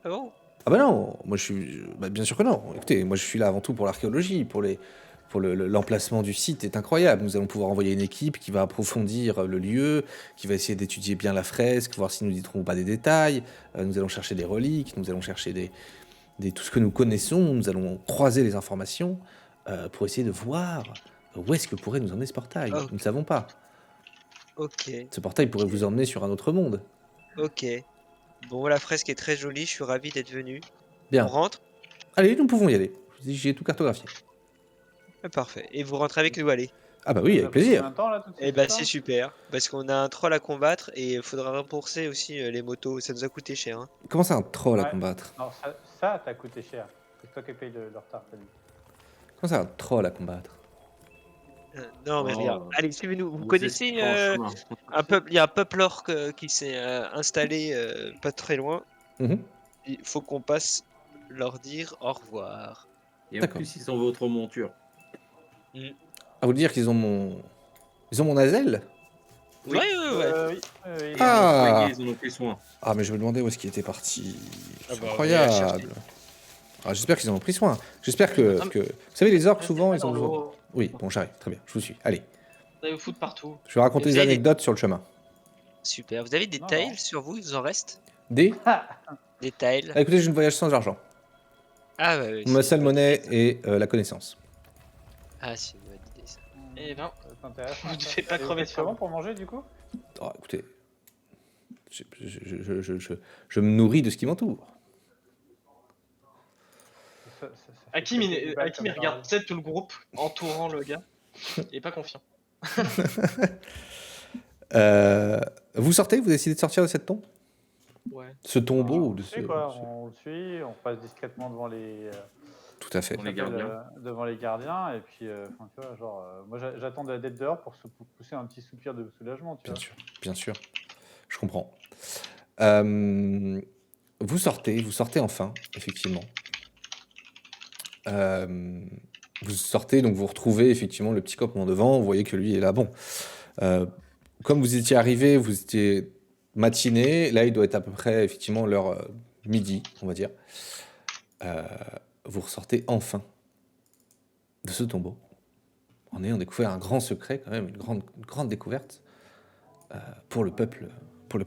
bon? Ah bah non, moi je suis... Bah, bien sûr que non. Écoutez, moi je suis là avant tout pour l'archéologie, pour l'emplacement du site est incroyable. Nous allons pouvoir envoyer une équipe qui va approfondir le lieu, qui va essayer d'étudier bien la fresque, voir si nous n'y trouvons pas des détails. Nous allons chercher des reliques, nous allons chercher tout ce que nous connaissons, nous allons croiser les informations pour essayer de voir où est-ce que pourrait nous emmener ce portail. Oh. Nous ne savons pas. Ok, Ce portail pourrait vous emmener sur un autre monde. ok. Bon, la fresque est très jolie, je suis ravi d'être venu. Bien. On rentre? Allez, nous pouvons y aller. Je vous dis, j'ai tout cartographié. Ah, parfait. Et vous rentrez avec nous, allez. Ah bah oui, avec plaisir. Eh bah c'est super, parce qu'on a un troll à combattre et il faudra rembourser aussi les motos, ça nous a coûté cher. Hein. Comment c'est un troll à Ouais. combattre? Non, ça t'a coûté cher. C'est toi qui payes le retard, t'as dit. Comment c'est un troll à combattre? Non mais Oh. regarde, allez suivez-nous. Vous Vous connaissez êtes franchement- un peuple, il y a un peuple orc qui s'est installé pas très loin. Mhm. Il faut qu'on passe leur dire au revoir. Et en D'accord. plus, ils sont votre monture. À vous dire qu'ils ont mon... Ils ont mon asel? Oui. Ouais, ouais, ouais. Oui. Ah. Ils en ont pris soin. Ah mais je me demandais où est-ce qu'il était parti. Ah C'est bah, on va aller la incroyable. Ah, j'espère qu'ils en ont pris soin. J'espère que... Vous savez, les orques, souvent, ils ont besoin... Vous Oui, bon, j'arrive. Très bien, je vous suis. Allez, allez vous foutre partout. je vais raconter Vous des avez des- anecdotes sur le chemin. Super. Vous avez des Non, tiles non. sur vous, il vous en reste? Des... Des tiles. Ah, écoutez, je ne voyage sans argent. Ah ouais, ouais, Ma c'est seule une bonne monnaie idée, est la connaissance. ça. Ah c'est une bonne idée ça. Eh ben, C'est intéressant. Vous ne faites pas Et vous crever de faites faim. comment pour manger du coup? Oh, écoutez, je me nourris de ce qui m'entoure. Hakim il regarde peut-être tout le groupe entourant le gars. Il est pas confiant. Vous sortez, vous décidez de sortir de cette tombe, Ouais. ce tombeau on ou de le ce... suit, quoi. On le suit, on passe discrètement devant les, Tout à fait. Devant les s'appelle, gardiens. devant les gardiens, et puis, enfin, tu vois, genre, moi j'attends d'être dehors pour pousser un petit soupir de soulagement, tu Bien vois. sûr, bien sûr. Je comprends. Vous sortez enfin, effectivement. Vous sortez, donc vous retrouvez effectivement le petit copain devant, vous voyez que lui est là. Bon, comme vous étiez arrivé, vous étiez matinée, là il doit être à peu près effectivement l'heure midi, on va dire. Vous ressortez enfin de ce tombeau, en ayant découvert un grand secret quand même, une grande découverte pour le peuple, tout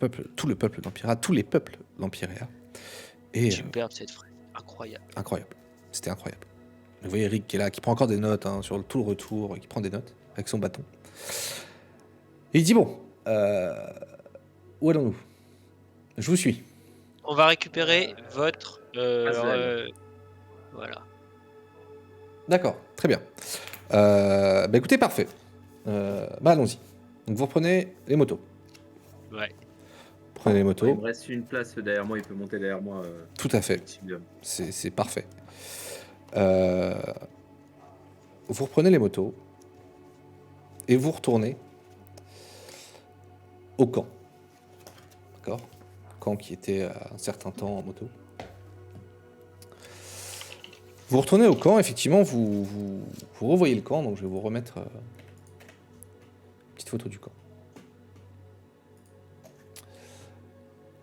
le peuple d'Empyrea, tous les peuples d'Empyrea. Et Superbe cette phrase, incroyable. incroyable, c'était incroyable. Vous voyez Eric qui est là, qui prend encore des notes sur tout le retour, qui prend des notes avec son bâton. Et il dit bon, où allons-nous? Je vous suis. On va récupérer votre... Azel. voilà. D'accord, très bien. Écoutez, parfait. Allons-y. Donc vous reprenez les motos. Ouais. Prenez les Il motos, me reste une place derrière moi, il peut monter derrière moi. tout à fait. Maximum. C'est parfait. Vous reprenez les motos et vous retournez au camp. D'accord? Camp qui était un certain temps en moto. Vous retournez au camp, effectivement, vous revoyez le camp, donc je vais vous remettre une petite photo du camp.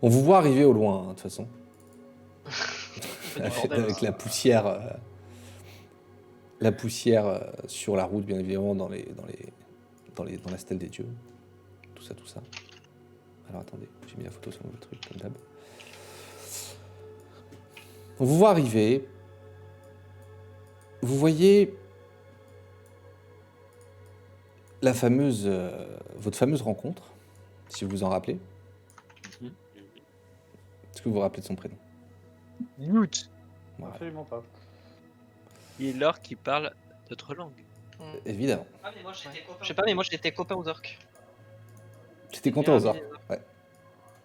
On vous voit arriver au loin, hein, de toute façon. Avec la poussière, sur la route, bien évidemment, dans la stèle des dieux. Tout ça. Alors attendez, j'ai mis la photo sur le truc, comme d'hab. On vous voit arriver. Vous voyez votre fameuse rencontre, si vous vous en rappelez. Est-ce que vous vous rappelez de son prénom? Newt, Voilà, Absolument pas. il est l'or qui parle notre langue. évidemment. Ah, mais moi je sais pas, mais moi j'étais copain aux orques. J'étais content aux Bien, orques. Ouais.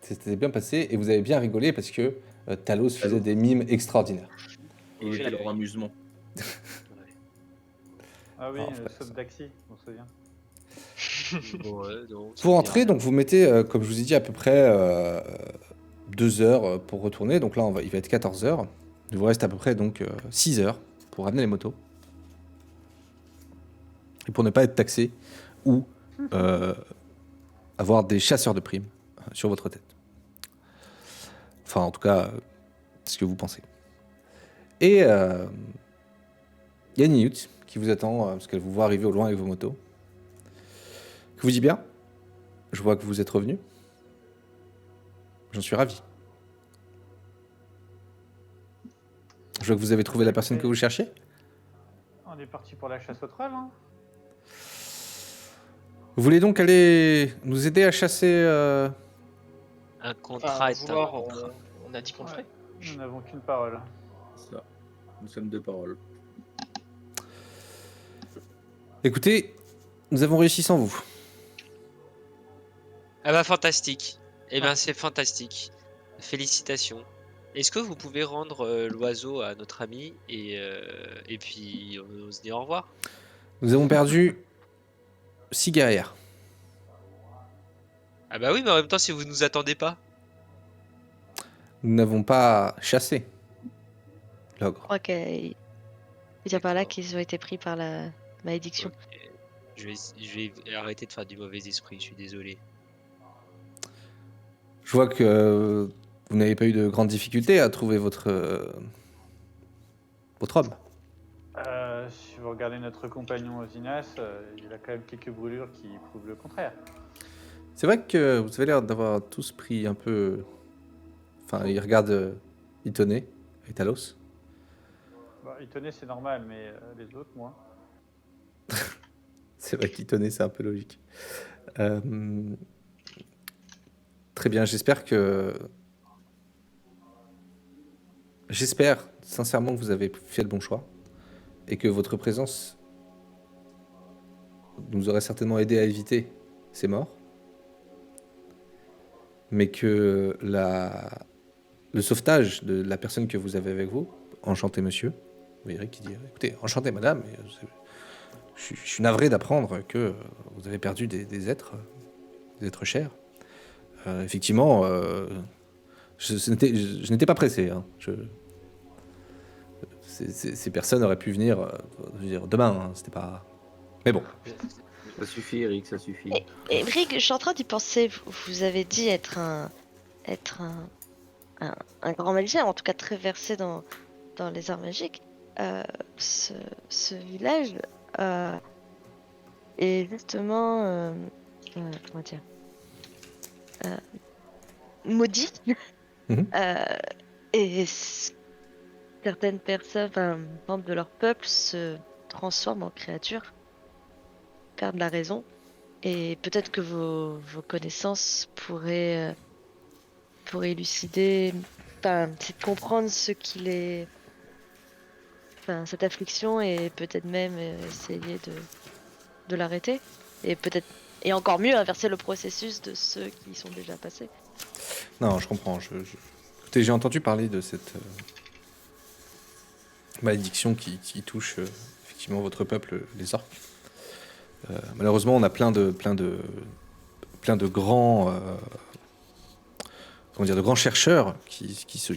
C'était bien passé et vous avez bien rigolé parce que Talos faisait des mimes extraordinaires. Et il était leur amusement. Ah oui, Ah, le frère, saut ça. d'Axi, on se souvient. Ouais, donc, Vous rentrez, donc vous mettez, comme je vous ai dit, à peu près 2 heures pour retourner. Donc là, il va être 14 heures. Il vous reste à peu près donc 6 heures pour ramener les motos. Et pour ne pas être taxé ou avoir des chasseurs de primes sur votre tête. Enfin, en tout cas, c'est ce que vous pensez. Et il y a Niyut qui vous attend parce qu'elle vous voit arriver au loin avec vos motos. Que vous dit bien. Je vois que vous êtes revenu. J'en suis ravi. Je vois que vous avez trouvé la personne que vous cherchiez. On est parti pour la chasse aux trolls, hein. Vous voulez donc aller nous aider à chasser un contrat est un voir, contrat. on a dit qu'on le ferait. Nous n'avons qu'une parole. Ça. Nous sommes deux paroles. Écoutez, nous avons réussi sans vous. Ah bah fantastique. Eh ben c'est fantastique. Félicitations. Est-ce que vous pouvez rendre l'oiseau à notre ami et puis on se dit au revoir? Nous avons perdu 6 guerrières. Ah bah oui, mais en même temps si vous nous attendez pas. Nous n'avons pas chassé Je l'ogre. crois qu'il y a par là qu'ils ont été pris par la malédiction. Ok. Je vais arrêter de faire du mauvais esprit, je suis désolé. Je vois que vous n'avez pas eu de grandes difficultés à trouver votre homme. Si vous regardez notre compagnon Osinas, il a quand même quelques brûlures qui prouvent le contraire. C'est vrai que vous avez l'air d'avoir tous pris un peu... Enfin, il regarde Itoné et Talos. Bah, il tenait, c'est normal, mais les autres, moi. C'est vrai qu'Itoné, c'est un peu logique. Très bien, j'espère sincèrement que vous avez fait le bon choix et que votre présence nous aurait certainement aidé à éviter ces morts. mais que le sauvetage de la personne que vous avez avec vous, enchanté monsieur, vous verrez qui dit écoutez, enchanté madame, je suis navré d'apprendre que vous avez perdu des êtres chers. Effectivement, je n'étais pas pressé. Hein. Ces personnes auraient pu venir je veux dire, demain, hein, c'était pas. Mais bon. Ça suffit, Eric, ça suffit. Et Brig, je suis en train d'y penser. Vous avez dit être un grand magicien, en tout cas très versé dans les arts magiques. Ce village est justement comment dire maudit. Mhm. Et certaines personnes, membres de leur peuple, se transforment en créatures, perdent la raison. Et peut-être que vos connaissances pourraient élucider, c'est de comprendre ce qu'il est, cette affliction, et peut-être même essayer de l'arrêter. Et peut-être, et encore mieux, inverser le processus de ceux qui y sont déjà passés. Non, je comprends. Écoutez, j'ai entendu parler de cette malédiction qui touche effectivement votre peuple, les orques. Malheureusement, on a plein de grands, de grands chercheurs qui se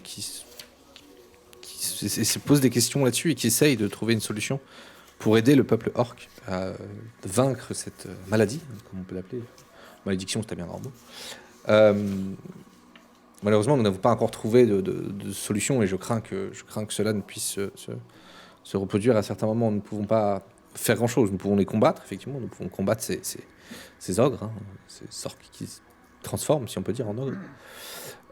posent des questions là-dessus et qui essayent de trouver une solution pour aider le peuple orc à vaincre cette maladie, comme on peut l'appeler. Malédiction, c'est un bien grand mot. Malheureusement, nous n'avons pas encore trouvé de solution et je crains que cela ne puisse se reproduire à certains moments. Nous ne pouvons pas faire grand-chose. Nous pouvons les combattre, effectivement. Nous pouvons combattre ces ogres, hein, ces orques qui se transforment, si on peut dire, en ogres.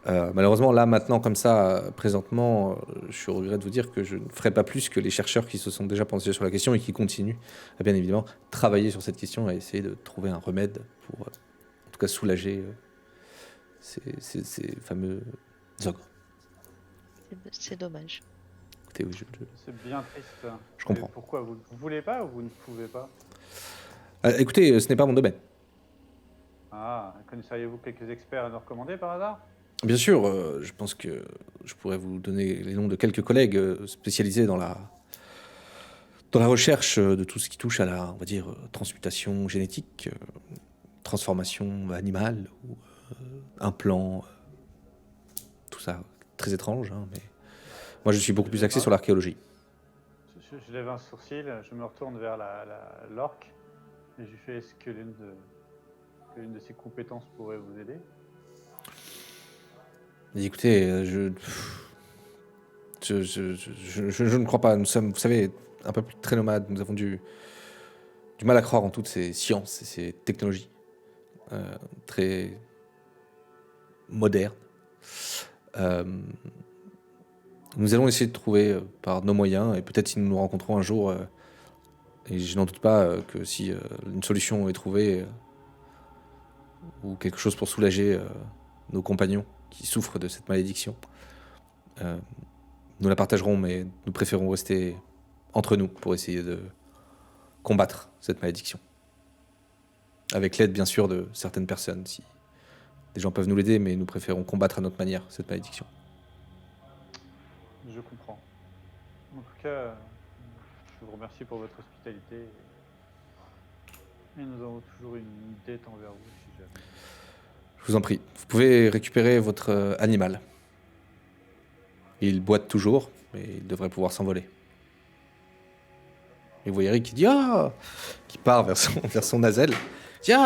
Malheureusement, là, maintenant, comme ça, présentement, je suis au regret de vous dire que je ne ferai pas plus que les chercheurs qui se sont déjà penchés sur la question et qui continuent à, bien évidemment, travailler sur cette question et essayer de trouver un remède pour, en tout cas, soulager ces fameux ogres. C'est dommage. Écoutez, oui, C'est bien triste. Je comprends. Et pourquoi vous ne voulez pas ou vous ne pouvez pas? Écoutez, ce n'est pas mon domaine. Ah, connaisseriez-vous quelques experts à nous recommander par hasard? Bien sûr, je pense que je pourrais vous donner les noms de quelques collègues spécialisés dans la recherche de tout ce qui touche à la, on va dire, transmutation génétique, transformation animale, ou implant, tout ça, très étrange, hein, mais moi je suis beaucoup plus axé sur l'archéologie. Je lève un sourcil, je me retourne vers l'orque et je lui fais est-ce que l'une de ses compétences pourrait vous aider? Écoutez, je ne crois pas. Nous sommes, vous savez, un peuple très nomade. Nous avons du mal à croire en toutes ces sciences et ces technologies très modernes. Nous allons essayer de trouver par nos moyens, et peut-être si nous nous rencontrons un jour, et je n'en doute pas que si une solution est trouvée, ou quelque chose pour soulager nos compagnons qui souffrent de cette malédiction, nous la partagerons, mais nous préférons rester entre nous pour essayer de combattre cette malédiction. Avec l'aide, bien sûr, de certaines personnes. Si des gens peuvent nous l'aider, mais nous préférons combattre à notre manière cette malédiction. Je comprends. En tout cas, je vous remercie pour votre hospitalité. Et nous avons toujours une dette envers vous, si jamais. Je vous en prie. Vous pouvez récupérer votre animal. Il boite toujours, mais il devrait pouvoir s'envoler. Et vous voyez Eric qui dit qui part vers son asile. Il dit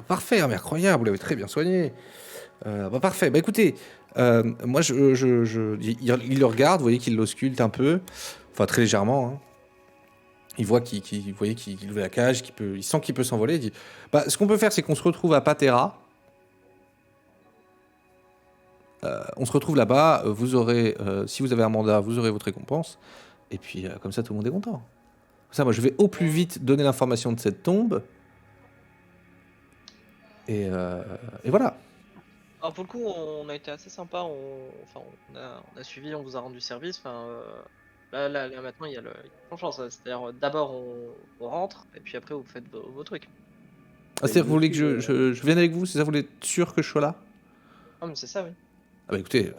parfait, mais incroyable, vous l'avez très bien soigné. Parfait. Écoutez, moi il le regarde, vous voyez qu'il l'ausculte un peu, enfin très légèrement. Hein. Il voit qu'il ouvre la cage, il sent qu'il peut s'envoler. Il dit ce qu'on peut faire, c'est qu'on se retrouve à Patera. On se retrouve là-bas, vous aurez, si vous avez un mandat, vous aurez votre récompense, et puis comme ça tout le monde est content. Comme ça, moi je vais au plus vite donner l'information de cette tombe, et voilà. Alors pour le coup, on a été assez sympa, on a suivi, on vous a rendu service, là maintenant il y a le chance, c'est-à-dire d'abord on rentre, et puis après vous faites vos trucs. C'est-à-dire que vous voulez que je vienne avec vous, c'est ça, vous voulez être sûr que je sois là? Ah, mais c'est ça, oui. Ah bah écoutez,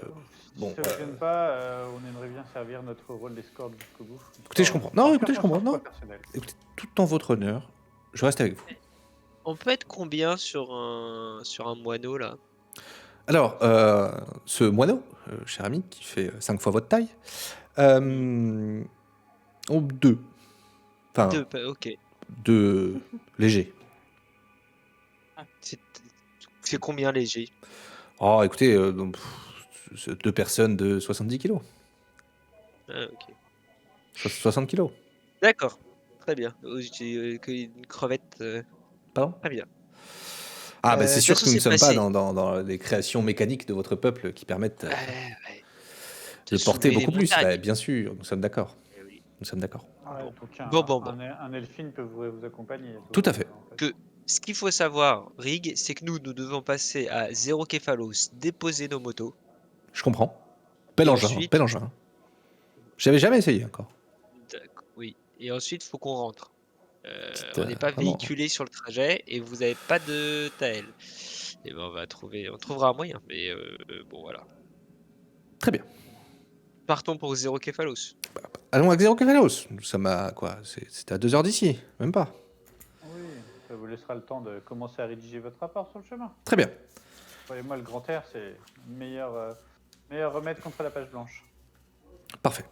Si bon, ça vous gêne pas, on aimerait bien servir notre rôle d'escorte jusqu'au bout. écoutez, je comprends. Non, Par écoutez, je comprends. choix Non, personnel. écoutez, tout en votre honneur, je reste avec vous. On peut être combien sur un moineau là? Alors, ce moineau, cher ami, qui fait 5 fois votre taille, ont 2. Enfin, Deux, ok. 2 légers. C'est combien léger? Oh, écoutez, 2 personnes de 70 kilos. Ah, ok. 60 kilos. D'accord. Très bien. J'ai une crevette. Pardon? Très bien. Ah, bah de c'est toute sûr façon, que nous ne c'est sommes pas passé. dans les créations mécaniques de votre peuple qui permettent Ouais. de porter soulever beaucoup des plus. montagnes. Bah, bien sûr, nous sommes d'accord. Eh oui. Nous sommes d'accord. Ouais, Bon. donc Bon. un elfine peut vous accompagner. Tout à fait. en fait. Que ce qu'il faut savoir, Rig, c'est que nous devons passer à 0 Kephalos, déposer nos motos. Je comprends. Bel Et engin, ensuite- bel engin. J'avais jamais essayé encore. D'accord, oui. Et ensuite, faut qu'on rentre. Petite, On n'est pas vraiment. véhiculé sur le trajet et vous n'avez pas de Taël. Et ben on trouvera un moyen. Mais bon voilà. Très bien. Partons pour 0 Kephalos. Allons à Xerokefalos. Nous sommes à quoi? C'était à 2 heures d'ici, même pas. Oui, ça vous laissera le temps de commencer à rédiger votre rapport sur le chemin. Très bien. Croyez-moi, le grand air, c'est le meilleur remède contre la page blanche. Parfait.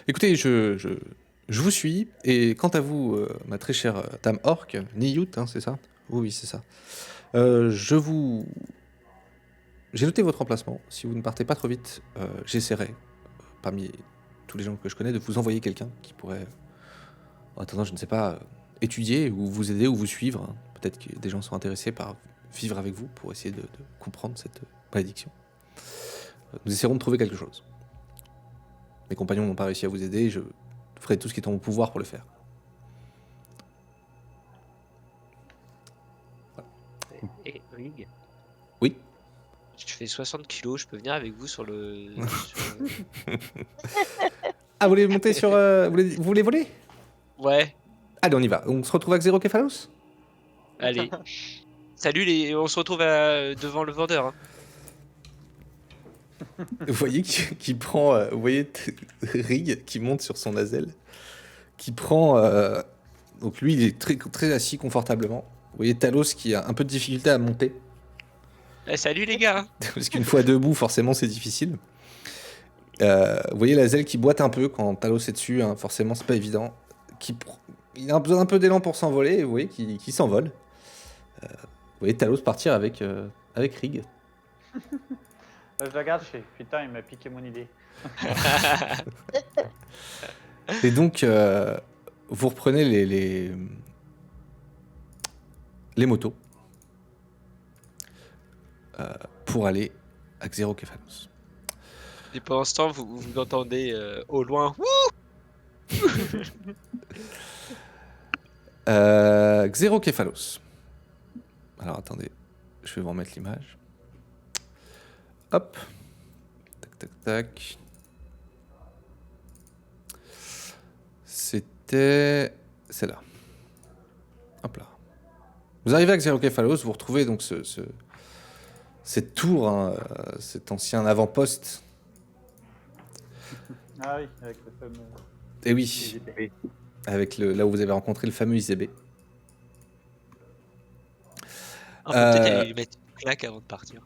Écoutez, je vous suis. Et quant à vous, ma très chère dame Orc, Niyut, hein, c'est ça? Oui, c'est ça. J'ai noté votre emplacement. Si vous ne partez pas trop vite, j'essaierai, parmi tous les gens que je connais, de vous envoyer quelqu'un qui pourrait, en attendant, je ne sais pas, étudier ou vous aider ou vous suivre, hein. Peut-être que des gens sont intéressés par vivre avec vous pour essayer de comprendre cette malédiction. Nous essaierons de trouver quelque chose. Mes compagnons n'ont pas réussi à vous aider, je ferai tout ce qui est en mon pouvoir pour le faire. Et Rig, Oui. je fais 60 kilos, je peux venir avec vous sur le. Ah, vous voulez monter sur... vous voulez voler? Ouais, Allez, on y va. On se retrouve à Xerokefalos? allez. Salut, on se retrouve devant le vendeur. Hein. Vous voyez qui prend... vous voyez Rig qui monte sur son Azel, qui prend... donc lui, il est très, très assis confortablement. Vous voyez Talos qui a un peu de difficulté à monter. Eh, salut les gars. Parce qu'une fois debout, forcément, c'est difficile. Vous voyez l'Azel qui boite un peu quand Talos est dessus, hein, forcément, c'est pas évident. Il a besoin d'un peu d'élan pour s'envoler, et vous voyez qu'il s'envole. Vous voyez Talos partir avec Rig. Je la regarde, je fais putain, il m'a piqué mon idée. Et donc, vous reprenez les motos pour aller à Xerokefalos. Et pendant ce temps, vous entendez au loin. Xerokefalos. Alors attendez, je vais vous remettre l'image. Hop. Tac, tac, tac. C'était celle-là. Hop là. Vous arrivez à Xerokefalos, vous retrouvez donc cette tour, hein, cet ancien avant-poste. Ah oui, avec le fameux. Et oui, avec là où vous avez rencontré le fameux Isébé. On peut peut-être aller lui mettre une claque avant de partir.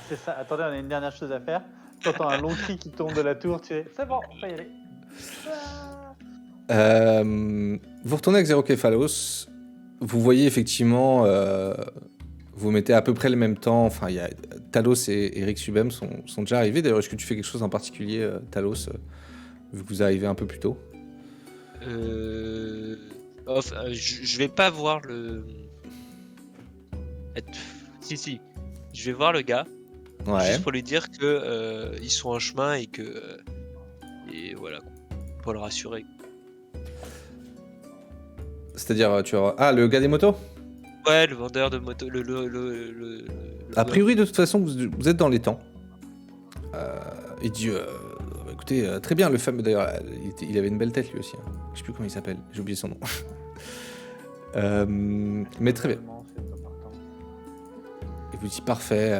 C'est ça, attendez, on a une dernière chose à faire. T'entends un long cri qui tombe de la tour, tu sais, c'est bon, on peut y aller. Vous retournez à Xerokefalos, vous voyez effectivement, vous mettez à peu près le même temps, enfin il y a Talos et Eric Subem sont déjà arrivés. D'ailleurs, est-ce que tu fais quelque chose en particulier, Talos, vu que vous arrivez un peu plus tôt? Je vais pas voir le. Si, je vais voir le gars. Ouais. Juste pour lui dire que ils sont en chemin et que. Et voilà. Pour le rassurer. C'est-à-dire, le gars des motos? Ouais, le vendeur de moto. A priori, de toute façon, vous êtes dans les temps. Il dit, écoutez, très bien, le fameux, d'ailleurs, il avait une belle tête lui aussi. Hein. Je sais plus comment il s'appelle, j'ai oublié son nom. Mais très bien. C'est pas partant. Il vous dit parfait.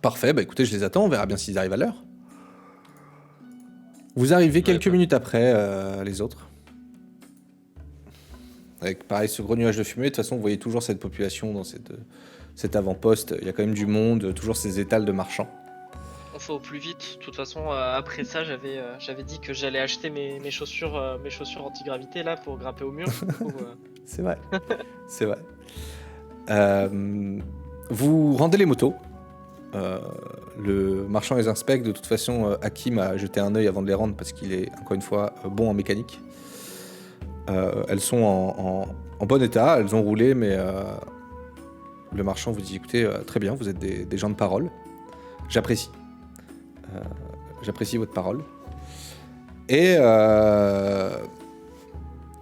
Parfait, bah écoutez, je les attends, on verra bien s'ils arrivent à l'heure. Vous arrivez quelques minutes après les autres. Avec pareil ce gros nuage de fumée, de toute façon vous voyez toujours cette population dans cet avant-poste. Il y a quand même du monde, toujours ces étals de marchands. On fait au plus vite. De toute façon, après ça, j'avais dit que j'allais acheter mes chaussures anti-gravité là pour grimper au mur. Du coup, C'est vrai, c'est vrai. Vous rendez les motos. Le marchand les inspecte. De toute façon, Hakim a jeté un œil avant de les rendre parce qu'il est, encore une fois, bon en mécanique. Elles sont en bon état, elles ont roulé, mais le marchand vous dit, écoutez, très bien, vous êtes des gens de parole. J'apprécie. J'apprécie votre parole. Et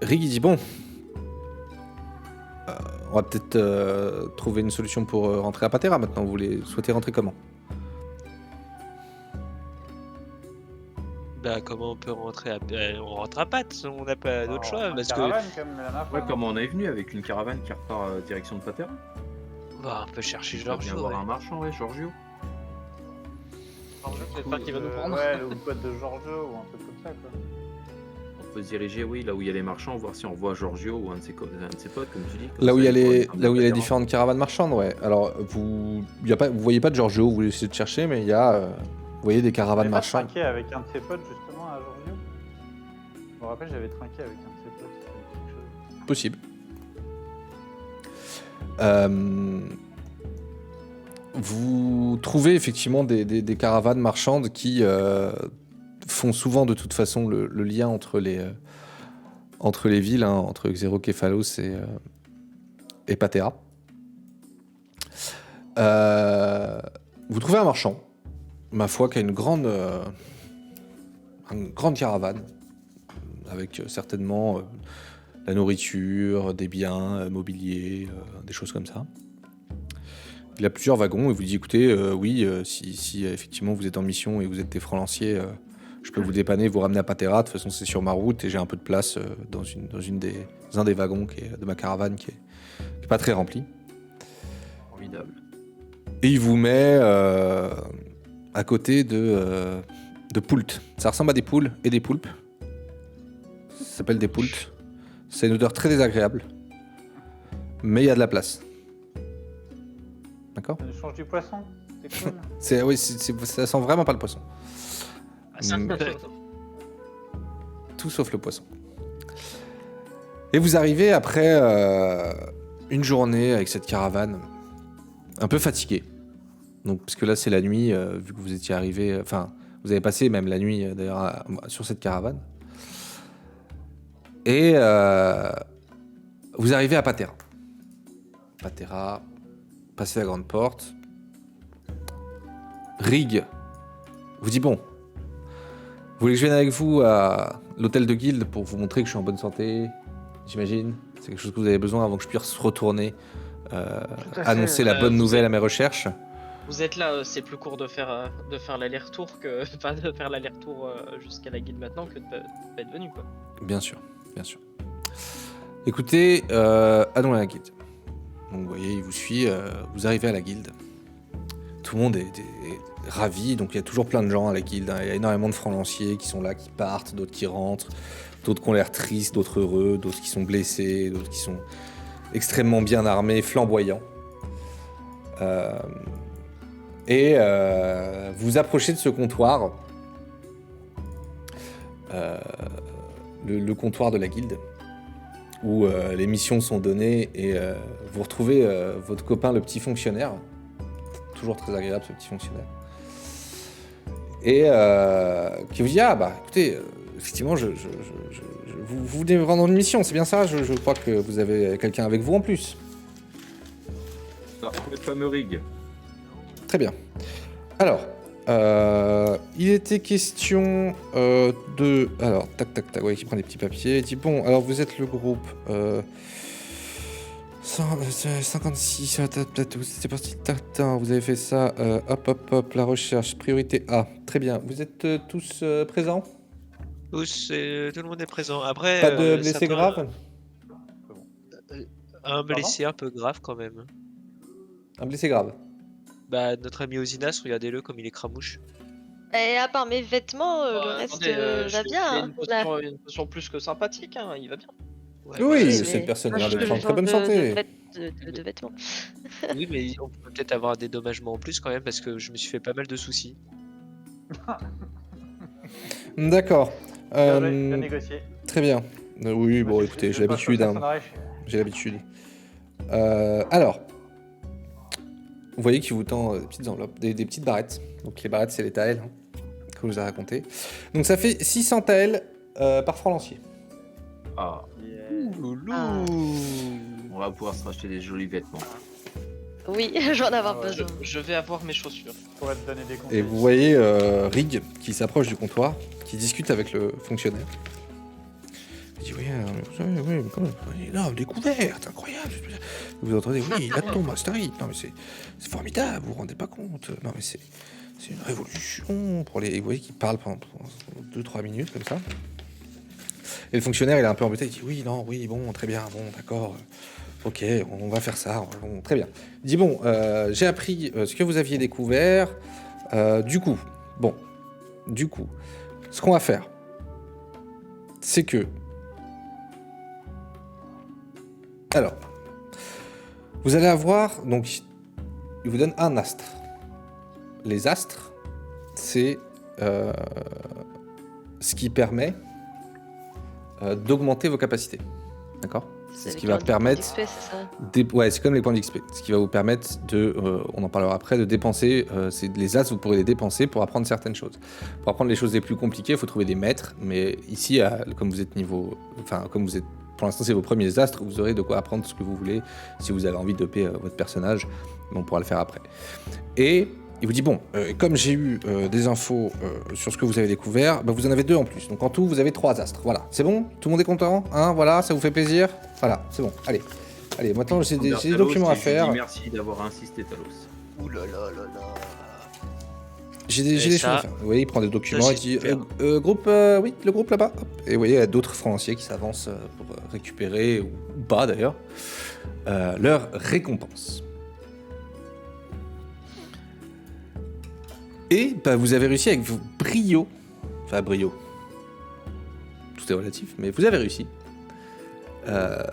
Rig, il dit, bon, on va peut-être trouver une solution pour rentrer à Patera maintenant. Vous souhaitez rentrer comment? Bah, comment on peut rentrer à... on rentre à Pat, on n'a pas d'autre choix. Parce que caravane, comme la dernière fois, Ouais, comment on est venu avec une caravane qui repart direction de Patera. bah, on peut chercher On vient Giorgio. voir Ouais. un marchand, ouais, Giorgio. j'espère qu'il va nous prendre. Ouais, ou le pote de Giorgio, ou un truc comme ça, quoi. On peut se diriger, oui, là où il y a les marchands, voir si on voit Giorgio ou un de ses potes, comme tu dis. Là où il y a les Patera. différentes caravanes marchandes, ouais. Alors, vous voyez pas de Giorgio, vous essayez de chercher, mais il y a, vous voyez des caravanes J'avais pas marchandes. trinqué avec un de ses potes, justement, à Giorgio. Je me rappelle, j'avais trinqué avec un de ses potes. C'était quelque chose. Possible. Vous trouvez effectivement des caravanes marchandes qui font souvent de toute façon le lien entre les villes, hein, entre Xeroképhalos et Patera. Vous trouvez un marchand, ma foi, qui a une grande caravane, avec certainement la nourriture, des biens mobiliers, des choses comme ça. Il a plusieurs wagons et vous dit, écoutez, oui, si effectivement vous êtes en mission et vous êtes des francs lanciers, je peux vous dépanner, vous ramener à Patera. De toute façon, c'est sur ma route et j'ai un peu de place dans un des wagons de ma caravane qui est pas très rempli. Formidable. Et il vous met à côté de poultes. Ça ressemble à des poules et des poulpes. Ça s'appelle des poultes. C'est une odeur très désagréable. Mais il y a de la place. D'accord? Ça nous change du poisson, c'est cool. Oui, ça sent vraiment pas le poisson. Ah, ça, Tout sauf le poisson. Et vous arrivez après une journée avec cette caravane, un peu fatigué. Donc, parce que là, c'est la nuit, vu que vous étiez arrivé... Enfin, vous avez passé même la nuit, d'ailleurs, sur cette caravane. Et vous arrivez à Patera. Patera, passez la grande porte. Rig vous dit, bon, vous voulez que je vienne avec vous à l'hôtel de guilde pour vous montrer que je suis en bonne santé, j'imagine. C'est quelque chose que vous avez besoin avant que je puisse retourner annoncer la bonne nouvelle à mes recherches. Vous êtes là, c'est plus court de faire l'aller-retour que enfin, de faire l'aller-retour jusqu'à la guilde maintenant que de pas être venu quoi. Bien sûr, bien sûr. Écoutez, allons à la guilde. Donc vous voyez, il vous suit, vous arrivez à la guilde. Tout le monde est ravi, donc il y a toujours plein de gens à la guilde, hein. Il y a énormément de francs lanciers qui sont là, qui partent, d'autres qui rentrent, d'autres qui ont l'air tristes, d'autres heureux, d'autres qui sont blessés, d'autres qui sont extrêmement bien armés, flamboyants. Et vous approchez de ce comptoir, le comptoir de la guilde, où les missions sont données et vous retrouvez votre copain, le petit fonctionnaire. Toujours très agréable, ce petit fonctionnaire. Et qui vous dit, ah bah écoutez, effectivement, vous venez me rendre une mission, c'est bien ça? Je crois que vous avez quelqu'un avec vous en plus. Ça, le fameux rig. Très bien. Alors, il était question de... Alors, tac, ouais, qui prend des petits papiers. Il dit, bon, alors vous êtes le groupe 56, c'est parti, tatin, vous avez fait ça, hop, la recherche, priorité A. Très bien, vous êtes tous présents? Tous, tout le monde est présent. Après, Pas de blessés graves? un blessé un peu grave quand même. Un blessé grave. Bah, notre ami Osinas, regardez-le comme il est cramouche. Et à part mes vêtements, le Bah, reste attendez, va je bien. fais Hein. une potion plus que sympathique, hein, il va bien. Ouais, Oui, voilà, Oui, c'est- cette personne a moi, l'air je d'être en très change bonne santé. de vêtements. oui, mais on peut peut-être avoir des dommagements en plus quand même parce que je me suis fait pas mal de soucis. D'accord. Bien joué, bien négocié. Très bien. Oui, bon, Moi, écoutez, je j'ai pense que l'habitude. ça Hein. sonnerait. J'ai l'habitude. Alors, vous voyez qu'il vous tend des petites enveloppes, des petites barrettes. Donc les barrettes, c'est les taels hein, que je vous ai raconté. Donc ça fait 600 taels par franc lancier. Ah, Yeah. Ah. on va pouvoir se racheter des jolis vêtements. Oui, je vais en avoir Ah ouais, besoin. Je vais avoir mes chaussures. Je pourrais te donner des conseils. Et vous voyez Rig qui s'approche du comptoir, qui discute avec le fonctionnaire. Il dit oui, mais quand même, énorme découverte, incroyable. Vous entendez, oui, la tombe astérite. Non mais c'est formidable, vous vous rendez pas compte. Non mais c'est une révolution pour les. Vous voyez qu'il parle pendant 2-3 minutes comme ça. Et le fonctionnaire il est un peu embêté, il dit oui, non, oui, bon, très bien, bon, d'accord. Ok, on va faire ça, bon, très bien. Il dit bon, j'ai appris ce que vous aviez découvert. Du coup, ce qu'on va faire, c'est que... Alors, vous allez avoir, donc, il vous donne un astre. Les astres, c'est ce qui permet d'augmenter vos capacités. D'accord ? C'est ce qui va permettre... C'est ça. Ouais, c'est comme les points d'XP. Ce qui va vous permettre de, on en parlera après, de dépenser. Les as, vous pourrez les dépenser pour apprendre certaines choses. Pour apprendre les choses les plus compliquées, il faut trouver des maîtres. Mais ici, comme vous êtes niveau, enfin comme vous êtes, pour l'instant, c'est vos premiers astres, vous aurez de quoi apprendre ce que vous voulez. Si vous avez envie de doper votre personnage, on pourra le faire après. Et il vous dit bon, comme j'ai eu des infos sur ce que vous avez découvert, bah, vous en avez 2 en plus. Donc en tout, vous avez 3 astres. Voilà, c'est bon ? Tout le monde est content ? Hein ? Voilà, ça vous fait plaisir ? Voilà, c'est bon. Allez, maintenant j'ai des documents à faire. Merci d'avoir insisté, Talos. Ouh là là là là. J'ai des choses à faire. Vous voyez, il prend des documents et c'est dit super. groupe, oui, le groupe là-bas. Hop. Et vous voyez, il y a d'autres francs lanciers qui s'avancent pour récupérer, ou pas d'ailleurs, leur récompense. Et bah, vous avez réussi avec brio, tout est relatif, mais vous avez réussi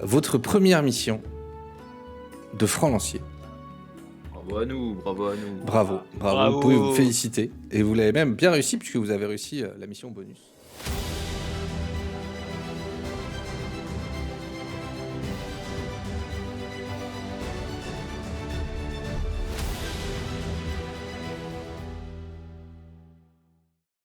votre première mission de franc lancier. Bravo à nous, bravo à nous. Bravo, Bravo. vous pouvez vous féliciter. Et vous l'avez même bien réussi puisque vous avez réussi la mission bonus.